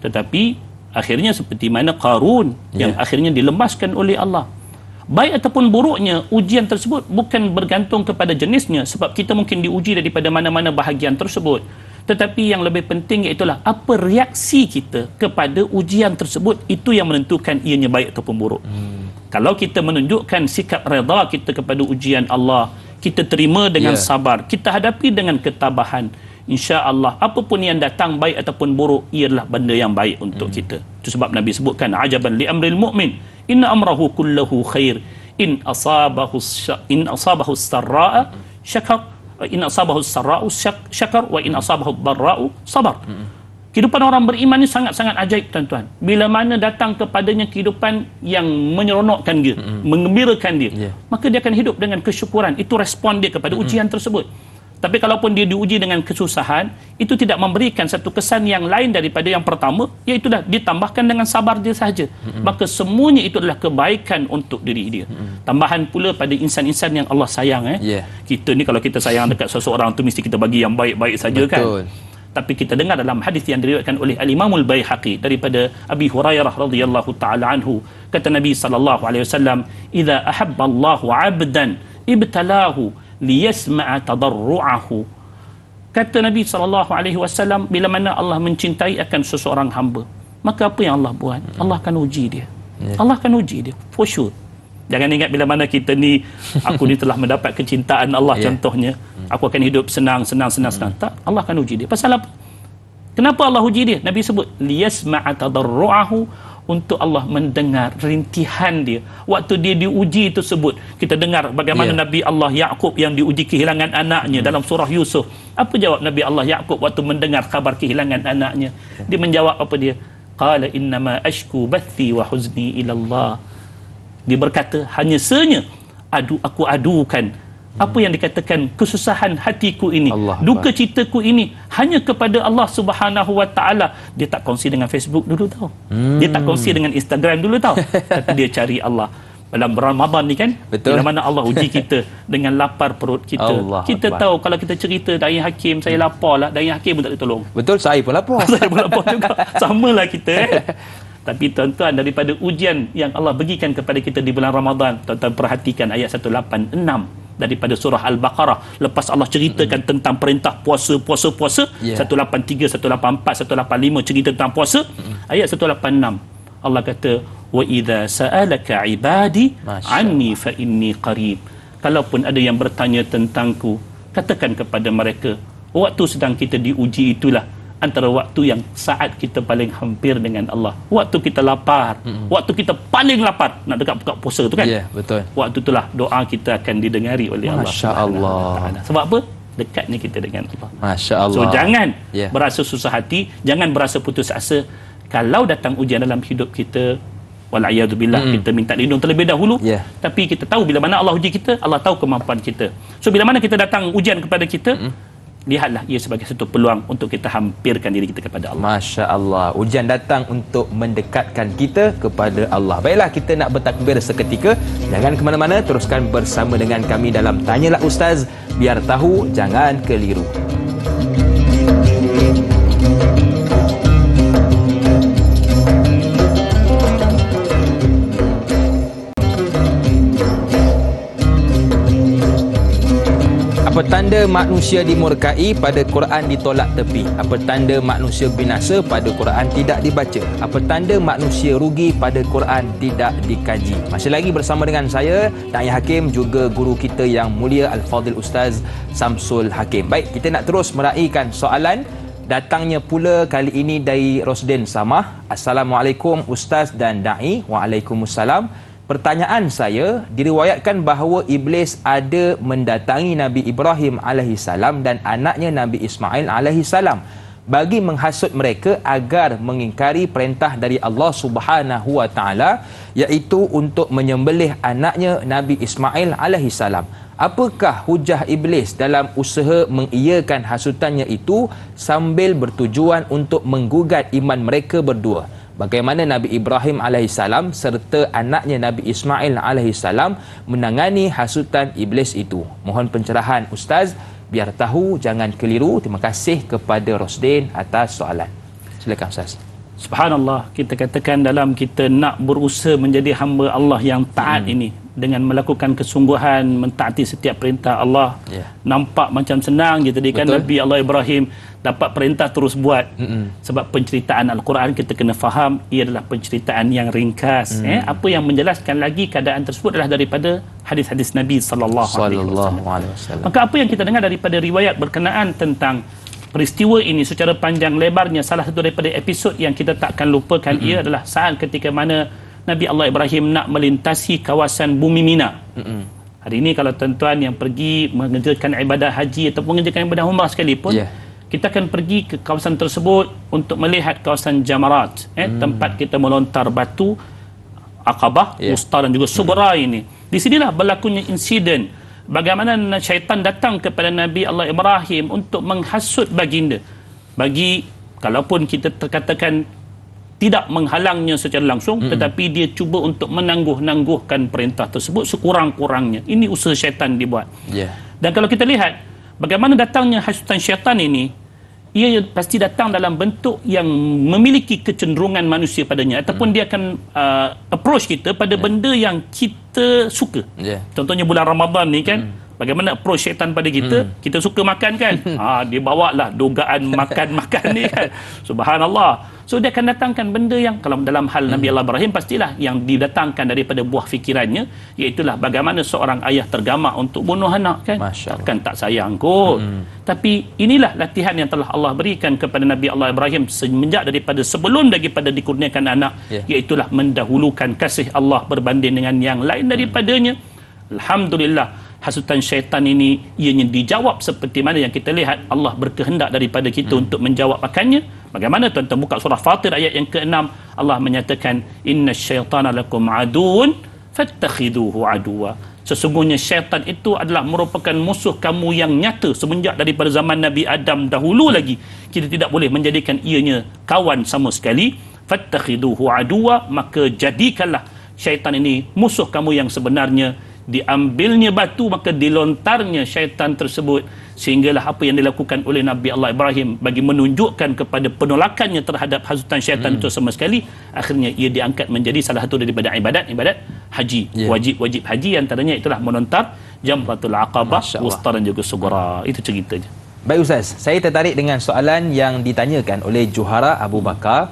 [SPEAKER 2] tetapi akhirnya seperti mana Qarun yang akhirnya dilembaskan oleh Allah. Baik ataupun buruknya ujian tersebut bukan bergantung kepada jenisnya, sebab kita mungkin diuji daripada mana-mana bahagian tersebut, tetapi yang lebih penting iaitulah apa reaksi kita kepada ujian tersebut, itu yang menentukan ianya baik ataupun buruk. Kalau kita menunjukkan sikap redha kita kepada ujian Allah, kita terima dengan sabar, kita hadapi dengan ketabahan, insya-Allah apapun yang datang baik ataupun buruk ialah benda yang baik untuk kita. Itu sebab Nabi sebutkan ajaban li amril mu'min inna amrahu kullahu khair in asabahu sarra'a syakar in asabahu sarra'u syakar wa in asabahu dharra'u sabar. Kehidupan orang beriman ini sangat-sangat ajaib tuan-tuan. Bila mana datang kepadanya kehidupan yang menyeronokkan dia, mengembirakan dia, maka dia akan hidup dengan kesyukuran. Itu respon dia kepada ujian tersebut. Tapi kalaupun dia diuji dengan kesusahan, itu tidak memberikan satu kesan yang lain daripada yang pertama, iaitu dah ditambahkan dengan sabar dia sahaja. Maka semuanya itu adalah kebaikan untuk diri dia. Tambahan pula pada insan-insan yang Allah sayang. Kita ni kalau kita sayang dekat seseorang tu mesti kita bagi yang baik-baik saja. Betul. Kan? Tapi kita dengar dalam hadis yang diriwayatkan oleh Al-Imamul Baihaqi daripada Abi Hurairah radhiyallahu taala anhu, kata Nabi sallallahu alaihi wasallam, "Idza ahabba Allahu 'abdan ibtalahu liyasma'a tadarru'ahu." Kata Nabi SAW, bila mana Allah mencintai akan seseorang hamba, maka apa yang Allah buat? Allah akan uji dia. Allah akan uji dia, for sure. Jangan ingat bila mana kita ni, aku ni telah mendapat kecintaan Allah contohnya, aku akan hidup senang. Tak, Allah akan uji dia. Pasal apa? Kenapa Allah uji dia? Nabi sebut liyasma'a tadarru'ahu untuk Allah mendengar rintihan dia. Waktu dia diuji tersebut, kita dengar bagaimana Nabi Allah Yaqub yang diuji kehilangan anaknya dalam surah Yusuf. Apa jawab Nabi Allah Yaqub waktu mendengar khabar kehilangan anaknya? Dia menjawab apa dia? Qala innama ashku bathi wa huzni ila Allah. Dia berkata, hanya senya aku adukan apa yang dikatakan kesusahan hatiku ini, duka citaku ini hanya kepada Allah Subhanahu wa taala. Dia tak kongsi dengan Facebook dulu tau. Dia tak kongsi dengan Instagram dulu tau. Tapi dia cari Allah. Dalam Ramadan ni kan, bila mana Allah uji kita dengan lapar perut kita. Kita tahu kalau kita cerita Dai Hakim, saya lapar lah, Dai Hakim pun tak boleh tolong.
[SPEAKER 1] Betul, saya pun lapar.
[SPEAKER 2] Saya pun lapar juga. Samalah kita. Tapi tuan-tuan, daripada ujian yang Allah bagikan kepada kita di bulan Ramadan, tuan-tuan perhatikan ayat 186 daripada surah Al-Baqarah. Lepas Allah ceritakan tentang perintah puasa, 183, 184, 185 cerita tentang puasa. Ayat 186 Allah kata, wa idza sa'alaka ibadi anni fa inni qarib. Kalaupun ada yang bertanya tentangku, katakan kepada mereka, waktu sedang kita diuji itulah antara waktu yang saat kita paling hampir dengan Allah. Waktu kita lapar, waktu kita paling lapar nak dekat buka puasa tu kan.
[SPEAKER 1] Betul.
[SPEAKER 2] Waktu itulah doa kita akan didengari oleh Allah.
[SPEAKER 1] Masya-Allah.
[SPEAKER 2] Sebab apa? Dekatnya kita dengan Allah.
[SPEAKER 1] Masya-Allah.
[SPEAKER 2] So jangan berasa susah hati, jangan berasa putus asa. Kalau datang ujian dalam hidup kita, wal'iyadzubillah, kita minta lindung terlebih dahulu. Tapi kita tahu bila mana Allah uji kita, Allah tahu kemampuan kita. So bila mana kita datang ujian kepada kita, lihatlah ia sebagai satu peluang untuk kita hampirkan diri kita kepada Allah.
[SPEAKER 1] Masya Allah. Ujian datang untuk mendekatkan kita kepada Allah. Baiklah, kita nak bertakbir seketika. Jangan ke mana-mana, teruskan bersama dengan kami dalam Tanyalah Ustaz, biar tahu jangan keliru. Apa tanda manusia dimurkai pada Quran ditolak tepi? Apa tanda manusia binasa pada Quran tidak dibaca? Apa tanda manusia rugi pada Quran tidak dikaji? Masih lagi bersama dengan saya, Dai Hakim, juga guru kita yang mulia Al-Fadhil Ustaz Samsul Hakim. Baik, kita nak terus meraihkan soalan. Datangnya pula kali ini dari Rosdin Samah. Assalamualaikum Ustaz dan Dai. Waalaikumsalam. Pertanyaan saya, diriwayatkan bahawa Iblis ada mendatangi Nabi Ibrahim AS dan anaknya Nabi Ismail AS bagi menghasut mereka agar mengingkari perintah dari Allah Subhanahu Wa Taala, iaitu untuk menyembelih anaknya Nabi Ismail AS. Apakah hujah Iblis dalam usaha mengiyakan hasutannya itu sambil bertujuan untuk menggugat iman mereka berdua? Bagaimana Nabi Ibrahim AS serta anaknya Nabi Ismail AS menangani hasutan Iblis itu? Mohon pencerahan Ustaz, biar tahu jangan keliru. Terima kasih kepada Rosdin atas soalan. Silakan Ustaz.
[SPEAKER 2] Subhanallah, kita katakan dalam kita nak berusaha menjadi hamba Allah yang taat ini, dengan melakukan kesungguhan, mentaati setiap perintah Allah. Nampak macam senang je tadi kan. Nabi Allah Ibrahim dapat perintah terus buat. Sebab penceritaan Al-Quran kita kena faham, ia adalah penceritaan yang ringkas. Apa yang menjelaskan lagi keadaan tersebut adalah daripada hadis-hadis Nabi sallallahu alaihi wasallam. Maka apa yang kita dengar daripada riwayat berkenaan tentang peristiwa ini secara panjang lebarnya, salah satu daripada episod yang kita takkan lupakan ia adalah saat ketika mana Nabi Allah Ibrahim nak melintasi kawasan bumi Mina. Hari ini kalau tuan-tuan yang pergi mengerjakan ibadah haji ataupun mengerjakan ibadah umrah sekalipun, kita akan pergi ke kawasan tersebut untuk melihat kawasan Jamarat, tempat kita melontar batu Aqabah, Wusta dan juga Subra ini. Di sinilah berlakunya insiden bagaimana syaitan datang kepada Nabi Allah Ibrahim untuk menghasut baginda. Bagi, kalaupun kita terkatakan tidak menghalangnya secara langsung, tetapi dia cuba untuk menangguh-nangguhkan perintah tersebut sekurang-kurangnya. Ini usaha syaitan dibuat. Dan kalau kita lihat bagaimana datangnya hasutan syaitan ini, ia pasti datang dalam bentuk yang memiliki kecenderungan manusia padanya, ataupun dia akan approach kita pada benda yang kita suka. Contohnya bulan Ramadan ni kan, bagaimana approach syaitan pada kita. Kita suka makan kan, dia bawa lah dugaan makan-makan ni kan, subhanallah. So dia akan datangkan benda yang, kalau dalam hal Nabi Allah Ibrahim, pastilah yang didatangkan daripada buah fikirannya, iaitulah bagaimana seorang ayah tergamak untuk bunuh anak kan, takkan tak sayang kot. Tapi inilah latihan yang telah Allah berikan kepada Nabi Allah Ibrahim semenjak daripada sebelum daripada dikurniakan anak, iaitulah mendahulukan kasih Allah berbanding dengan yang lain daripadanya. Alhamdulillah, hasutan syaitan ini ianya dijawab seperti mana yang kita lihat Allah berkehendak daripada kita untuk menjawab akannya. Bagaimana tuan-tuan buka surah Fatir ayat yang ke-6, Allah menyatakan innasyaitana lakum aduun fattakhiduhu aduwa. Sesungguhnya syaitan itu adalah merupakan musuh kamu yang nyata semenjak daripada zaman Nabi Adam dahulu lagi. Kita tidak boleh menjadikan ianya kawan sama sekali. Fattakhiduhu aduwa, maka jadikanlah syaitan ini musuh kamu yang sebenarnya. Diambilnya batu, maka dilontarnya syaitan tersebut, sehinggalah apa yang dilakukan oleh Nabi Allah Ibrahim bagi menunjukkan kepada penolakannya terhadap hasutan syaitan itu sama sekali, akhirnya ia diangkat menjadi salah satu daripada ibadat haji, wajib haji, antaranya itulah melontar Jamratul Aqabah, wusta dan juga sughra. Itu ceritanya.
[SPEAKER 1] Baik Ustaz, saya tertarik dengan soalan yang ditanyakan oleh Juhara Abu Bakar.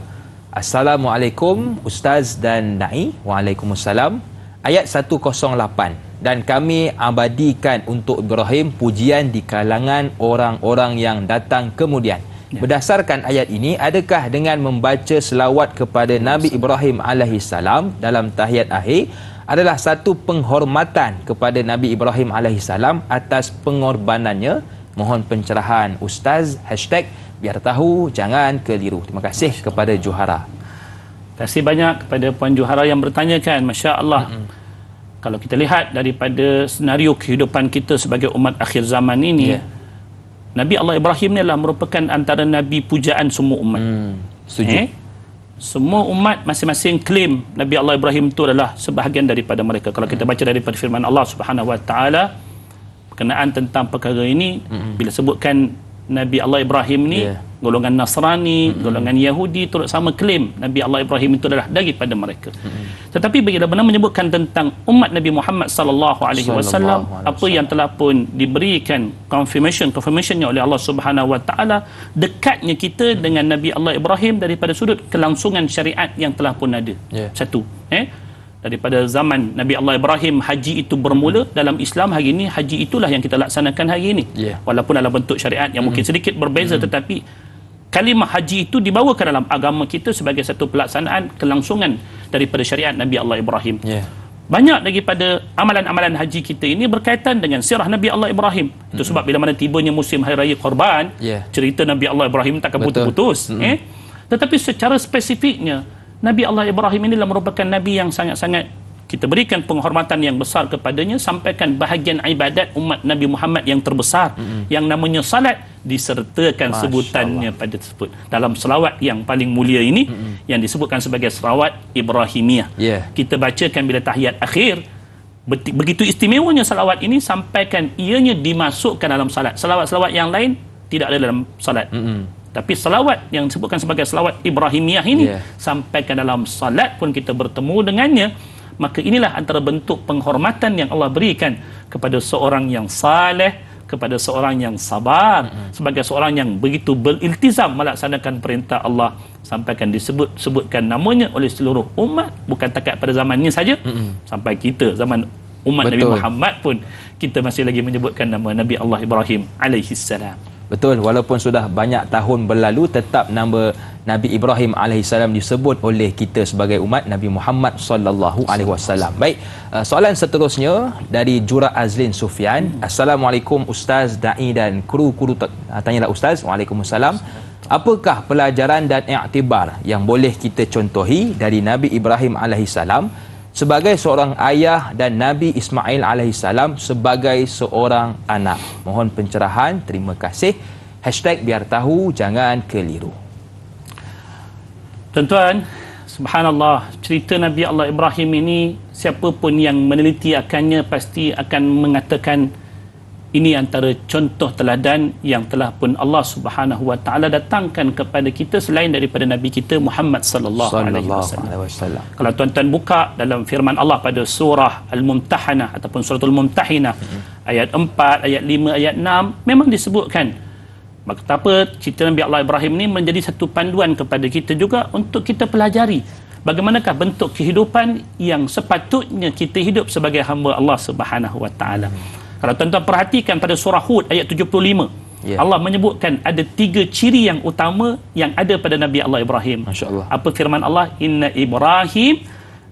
[SPEAKER 1] Assalamualaikum Ustaz dan Na'i. Waalaikumsalam. Ayat 108, dan kami abadikan untuk Ibrahim pujian di kalangan orang-orang yang datang kemudian. Berdasarkan ayat ini, adakah dengan membaca selawat kepada Nabi Ibrahim alaihissalam dalam tahiyat akhir adalah satu penghormatan kepada Nabi Ibrahim alaihissalam atas pengorbanannya? Mohon pencerahan Ustaz. Hashtag biar tahu jangan keliru. Terima kasih kepada Juhara.
[SPEAKER 2] Terima kasih banyak kepada Puan Juhara yang bertanyakan. Masya Allah. Kalau kita lihat daripada senario kehidupan kita sebagai umat akhir zaman ini, Nabi Allah Ibrahim ni adalah merupakan antara Nabi pujaan semua umat.
[SPEAKER 1] Setuju.
[SPEAKER 2] Semua umat masing-masing klaim Nabi Allah Ibrahim itu adalah sebahagian daripada mereka. Kalau kita baca daripada firman Allah Subhanahu Wa Taala berkenaan tentang perkara ini, bila sebutkan Nabi Allah Ibrahim ni, golongan Nasrani, golongan Yahudi turut sama klaim Nabi Allah Ibrahim itu adalah daripada mereka. Tetapi bila benar menyebutkan tentang umat Nabi Muhammad sallallahu alaihi wasallam, apa yang telah pun diberikan confirmationnya oleh Allah Subhanahu Wa Taala, dekatnya kita dengan Nabi Allah Ibrahim daripada sudut kelangsungan syariat yang telah pun ada. Satu, daripada zaman Nabi Allah Ibrahim, haji itu bermula dalam Islam. Hari ini haji itulah yang kita laksanakan hari ini, walaupun dalam bentuk syariat yang mungkin sedikit berbeza, tetapi kalimah haji itu dibawa ke dalam agama kita sebagai satu pelaksanaan kelangsungan daripada syariat Nabi Allah Ibrahim. Banyak daripada amalan-amalan haji kita ini berkaitan dengan sirah Nabi Allah Ibrahim. Itu sebab bila mana tibanya musim Hari Raya Korban, cerita Nabi Allah Ibrahim takkan putus-putus. Tetapi secara spesifiknya Nabi Allah Ibrahim ini merupakan Nabi yang sangat-sangat kita berikan penghormatan yang besar kepadanya, sampaikan bahagian ibadat umat Nabi Muhammad yang terbesar, yang namanya salat, disertakan sebutannya pada tersebut dalam selawat yang paling mulia ini, yang disebutkan sebagai selawat Ibrahimiyah. Kita bacakan bila tahiyat akhir. Begitu istimewanya selawat ini, sampaikan ianya dimasukkan dalam salat. Selawat-selawat yang lain tidak ada dalam salat. Tapi selawat yang disebutkan sebagai selawat Ibrahimiyah ini, sampaikan dalam salat pun kita bertemu dengannya. Maka inilah antara bentuk penghormatan yang Allah berikan kepada seorang yang saleh, kepada seorang yang sabar, sebagai seorang yang begitu beriltizam melaksanakan perintah Allah, sampaikan disebutkan namanya oleh seluruh umat, bukan takat pada zamannya saja, sampai kita zaman umat Nabi Muhammad pun kita masih lagi menyebutkan nama Nabi Allah Ibrahim alaihissalam.
[SPEAKER 1] Betul, walaupun sudah banyak tahun berlalu, tetap nama Nabi Ibrahim alaihissalam disebut oleh kita sebagai umat Nabi Muhammad sallallahu alaihi wasallam. Baik, soalan seterusnya dari Jura Azlin Sufian. Assalamualaikum Ustaz, Da'i dan kru-kru. Tanyalah Ustaz. Waalaikumsalam. Apakah pelajaran dan iktibar yang boleh kita contohi dari Nabi Ibrahim alaihissalam sebagai seorang ayah dan Nabi Ismail alaihissalam sebagai seorang anak? Mohon pencerahan. Terima kasih. Hashtag biar tahu jangan keliru. Tuan-tuan, subhanallah, cerita Nabi Allah Ibrahim ini, siapa pun yang meneliti akannya pasti akan mengatakan ini antara contoh teladan yang telah pun Allah Subhanahu Wa Taala datangkan kepada kita selain daripada Nabi kita Muhammad sallallahu alaihi wasallam. Kalau tuan-tuan buka dalam firman Allah pada surah Al-Mumtahanah ataupun suratul Mumtahinah
[SPEAKER 2] ayat 4, ayat 5, ayat 6 memang disebutkan betapa cerita Nabi Allah Ibrahim ni menjadi satu panduan kepada kita juga untuk kita pelajari bagaimanakah bentuk kehidupan yang sepatutnya kita hidup sebagai hamba Allah Subhanahu Wa Taala. Kalau tuan-tuan perhatikan pada surah Hud ayat 75, Allah menyebutkan ada 3 ciri yang utama yang ada pada Nabi Allah Ibrahim.
[SPEAKER 1] Masya-Allah.
[SPEAKER 2] Apa firman Allah? Inna Ibrahim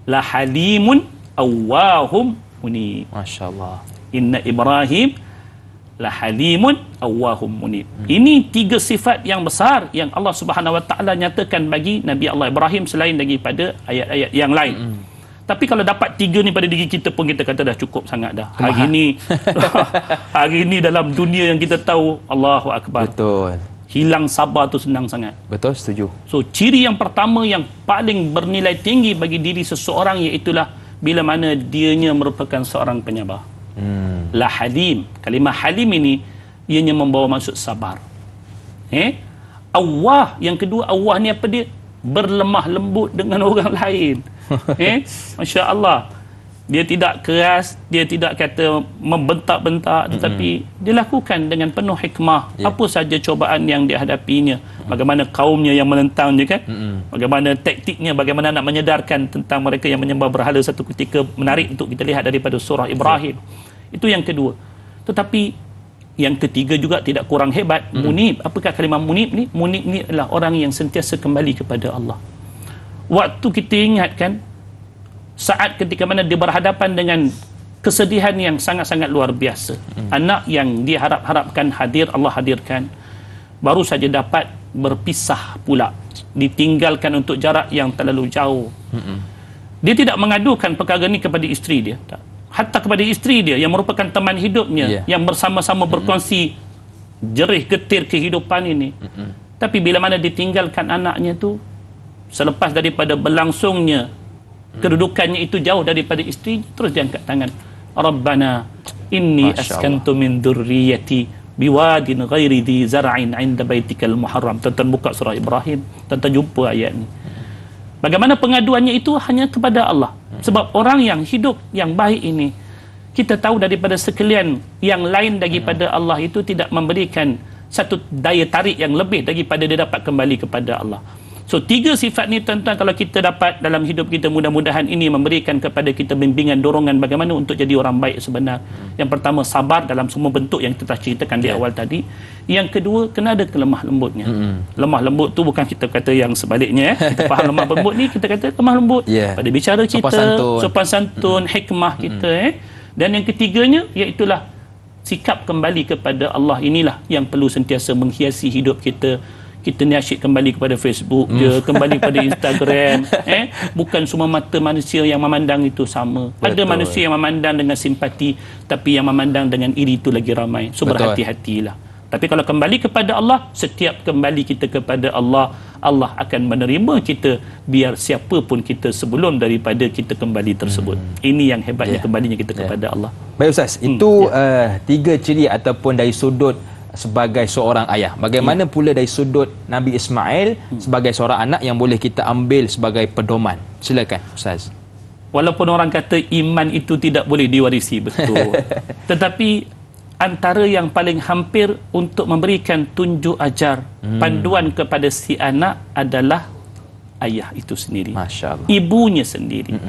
[SPEAKER 2] la halimun awwahum munib.
[SPEAKER 1] Masya-Allah.
[SPEAKER 2] Inna Ibrahim la halimun awwahum munib. Ini 3 sifat yang besar yang Allah Subhanahu Wa Taala nyatakan bagi Nabi Allah Ibrahim selain daripada ayat-ayat yang lain. Tapi kalau dapat 3 ni pada diri kita pun kita kata dah cukup sangat dah. Hari ni dalam dunia yang kita tahu, Allahu Akbar.
[SPEAKER 1] Betul.
[SPEAKER 2] Hilang sabar tu senang sangat.
[SPEAKER 1] Betul, setuju.
[SPEAKER 2] So ciri yang pertama yang paling bernilai tinggi bagi diri seseorang iaitulah bila mana dianya merupakan seorang penyabar. La halim. Kalimah halim ini ianya membawa maksud sabar. Awwah, yang kedua, awwah ni apa dia? Berlemah lembut dengan orang lain. Masya Allah, dia tidak keras, dia tidak kata membentak-bentak, tetapi dia lakukan dengan penuh hikmah. Apa saja cobaan yang dihadapinya, bagaimana kaumnya yang menentang dia kan, bagaimana taktiknya, bagaimana nak menyedarkan tentang mereka yang menyembah berhala satu ketika, menarik untuk kita lihat daripada surah Ibrahim. Itu yang kedua. Tetapi yang ketiga juga tidak kurang hebat, munib. Apakah kalimah munib ni? Munib ni adalah orang yang sentiasa kembali kepada Allah. Waktu kita ingatkan saat ketika mana dia berhadapan dengan kesedihan yang sangat-sangat luar biasa. Anak yang dia harap-harapkan hadir, Allah hadirkan. Baru saja dapat berpisah pula, ditinggalkan untuk jarak yang terlalu jauh. Dia tidak mengadukan perkara ni kepada isteri dia. Hatta kepada isteri dia yang merupakan teman hidupnya, yang bersama-sama berkongsi jerih getir kehidupan ini. Tapi bila mana ditinggalkan anaknya tu, selepas daripada berlangsungnya kedudukannya itu jauh daripada isteri, terus dia angkat tangan, Rabbana inni askantu min dhurriyyati biwadin ghairi dhi zar'in 'inda baitikal muharram. Tuan-tuan buka surah Ibrahim, tuan-tuan jumpa ayat ni. Bagaimana pengaduannya itu hanya kepada Allah. Sebab orang yang hidup yang baik ini, kita tahu daripada sekalian yang lain daripada Allah itu tidak memberikan satu daya tarik yang lebih daripada dia dapat kembali kepada Allah. So 3 sifat ni tuan-tuan kalau kita dapat dalam hidup kita, mudah-mudahan ini memberikan kepada kita bimbingan, dorongan bagaimana untuk jadi orang baik sebenar. Yang pertama, sabar dalam semua bentuk yang kita ceritakan di awal tadi. Yang kedua, kena ada kelemah lembutnya. Lemah lembut tu bukan kita kata yang sebaliknya. Kita faham lemah lembut ni, kita kata lemah lembut pada bicara kita, sopan santun, hikmah kita. Dan yang ketiganya iaitulah sikap kembali kepada Allah. Inilah yang perlu sentiasa menghiasi hidup kita. Kita ni asyik kembali kepada Facebook je, kembali kepada Instagram. Bukan semua mata manusia yang memandang itu sama. Betul. Ada manusia yang memandang dengan simpati, tapi yang memandang dengan iri itu lagi ramai. So berhati-hatilah. Tapi kalau kembali kepada Allah, setiap kembali kita kepada Allah, Allah akan menerima kita biar siapa pun kita sebelum daripada kita kembali tersebut. Ini yang hebatnya kembalinya kita kepada Allah.
[SPEAKER 1] Baik Ustaz, itu 3 ciri ataupun dari sudut sebagai seorang ayah. Bagaimana pula dari sudut Nabi Ismail sebagai seorang anak yang boleh kita ambil sebagai pedoman? Silakan Ustaz.
[SPEAKER 2] Walaupun orang kata iman itu tidak boleh diwarisi, betul. Tetapi antara yang paling hampir untuk memberikan tunjuk ajar, panduan kepada si anak adalah ayah itu sendiri. Masya Allah. Ibunya sendiri.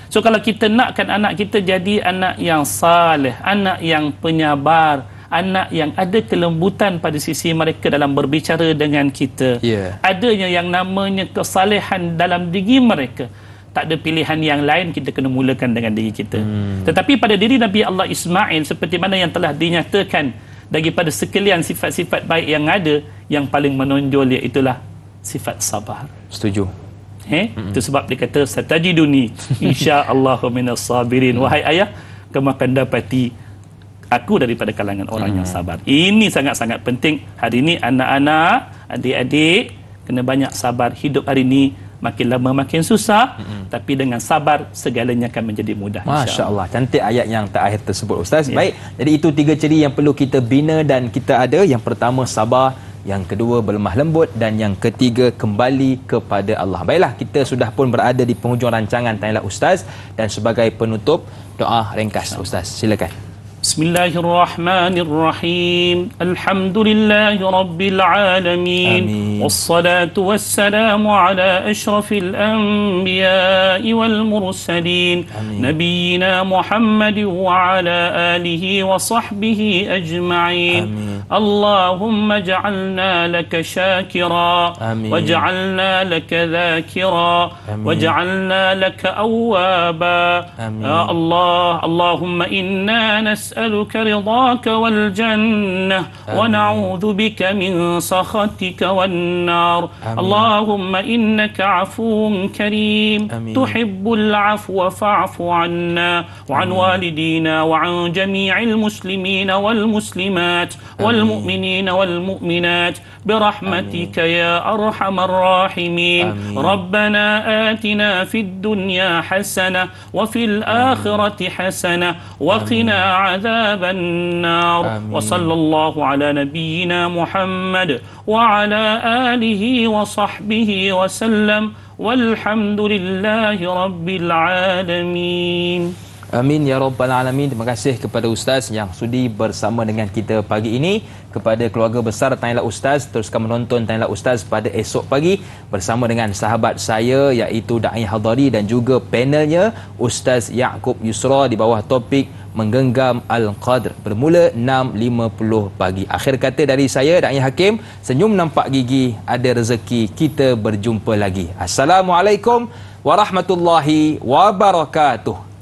[SPEAKER 2] So kalau kita nakkan anak kita jadi anak yang saleh, anak yang penyabar, anak yang ada kelembutan pada sisi mereka dalam berbicara dengan kita, adanya yang namanya kesalehan dalam diri mereka, tak ada pilihan yang lain, kita kena mulakan dengan diri kita. Tetapi pada diri Nabi Allah Ismail, seperti mana yang telah dinyatakan daripada sekalian sifat-sifat baik yang ada, yang paling menonjol iaitulah sifat sabar.
[SPEAKER 1] Setuju.
[SPEAKER 2] Itu sebab dia kata satajiduni insyaallahu minas sabirin. Wahai ayah, kamu akan dapati aku daripada kalangan orang yang sabar. Ini sangat-sangat penting. Hari ini anak-anak, adik-adik kena banyak sabar. Hidup hari ini makin lama makin susah, tapi dengan sabar segalanya akan menjadi mudah.
[SPEAKER 1] Masya Allah, cantik ayat yang terakhir tersebut Ustaz. Baik, jadi itu 3 ciri yang perlu kita bina dan kita ada. Yang pertama sabar, yang kedua berlemah lembut, dan yang ketiga kembali kepada Allah. Baiklah, kita sudah pun berada di penghujung rancangan Tanyalah Ustaz, dan sebagai penutup, doa ringkas Ustaz, silakan.
[SPEAKER 2] بسم الله الرحمن الرحيم الحمد لله رب العالمين
[SPEAKER 1] آمين.
[SPEAKER 2] والصلاة والسلام على أشرف الأنبياء والمرسلين
[SPEAKER 1] آمين.
[SPEAKER 2] نبينا محمد وعلى آله وصحبه أجمعين
[SPEAKER 1] آمين.
[SPEAKER 2] اللهم اجعلنا لك شاكرا
[SPEAKER 1] آمين.
[SPEAKER 2] واجعلنا لك ذاكرا
[SPEAKER 1] آمين.
[SPEAKER 2] واجعلنا لك أوابا
[SPEAKER 1] آمين.
[SPEAKER 2] يا الله اللهم إنا نسألك رضاك والجنة ونعوذ بك من سخطك والنار
[SPEAKER 1] آمين.
[SPEAKER 2] اللهم إنك عفو كريم
[SPEAKER 1] آمين.
[SPEAKER 2] تحب العفو فاعف عنا وعن والدينا وعن جميع المسلمين والمسلمات والمؤمنين والمؤمنات برحمتك يا أرحم الراحمين.
[SPEAKER 1] آمين.
[SPEAKER 2] ربنا آتنا في الدنيا حسنة وفي الآخرة حسنة وقنا عذاب النار.
[SPEAKER 1] آمين.
[SPEAKER 2] وصلى الله على نبينا محمد وعلى آله وصحبه وسلم والحمد لله رب العالمين.
[SPEAKER 1] Amin ya rabbal alamin. Terima kasih kepada ustaz yang sudi bersama dengan kita pagi ini. Kepada keluarga besar Tanyalah Ustaz, teruskan menonton Tanyalah Ustaz pada esok pagi bersama dengan sahabat saya iaitu Da'i Hadari dan juga panelnya Ustaz Yaakob Yusra di bawah topik Menggenggam Al-Qadr bermula 6.50 pagi. Akhir kata dari saya Da'i Hakim, senyum nampak gigi, ada rezeki, kita berjumpa lagi. Assalamualaikum warahmatullahi wabarakatuh.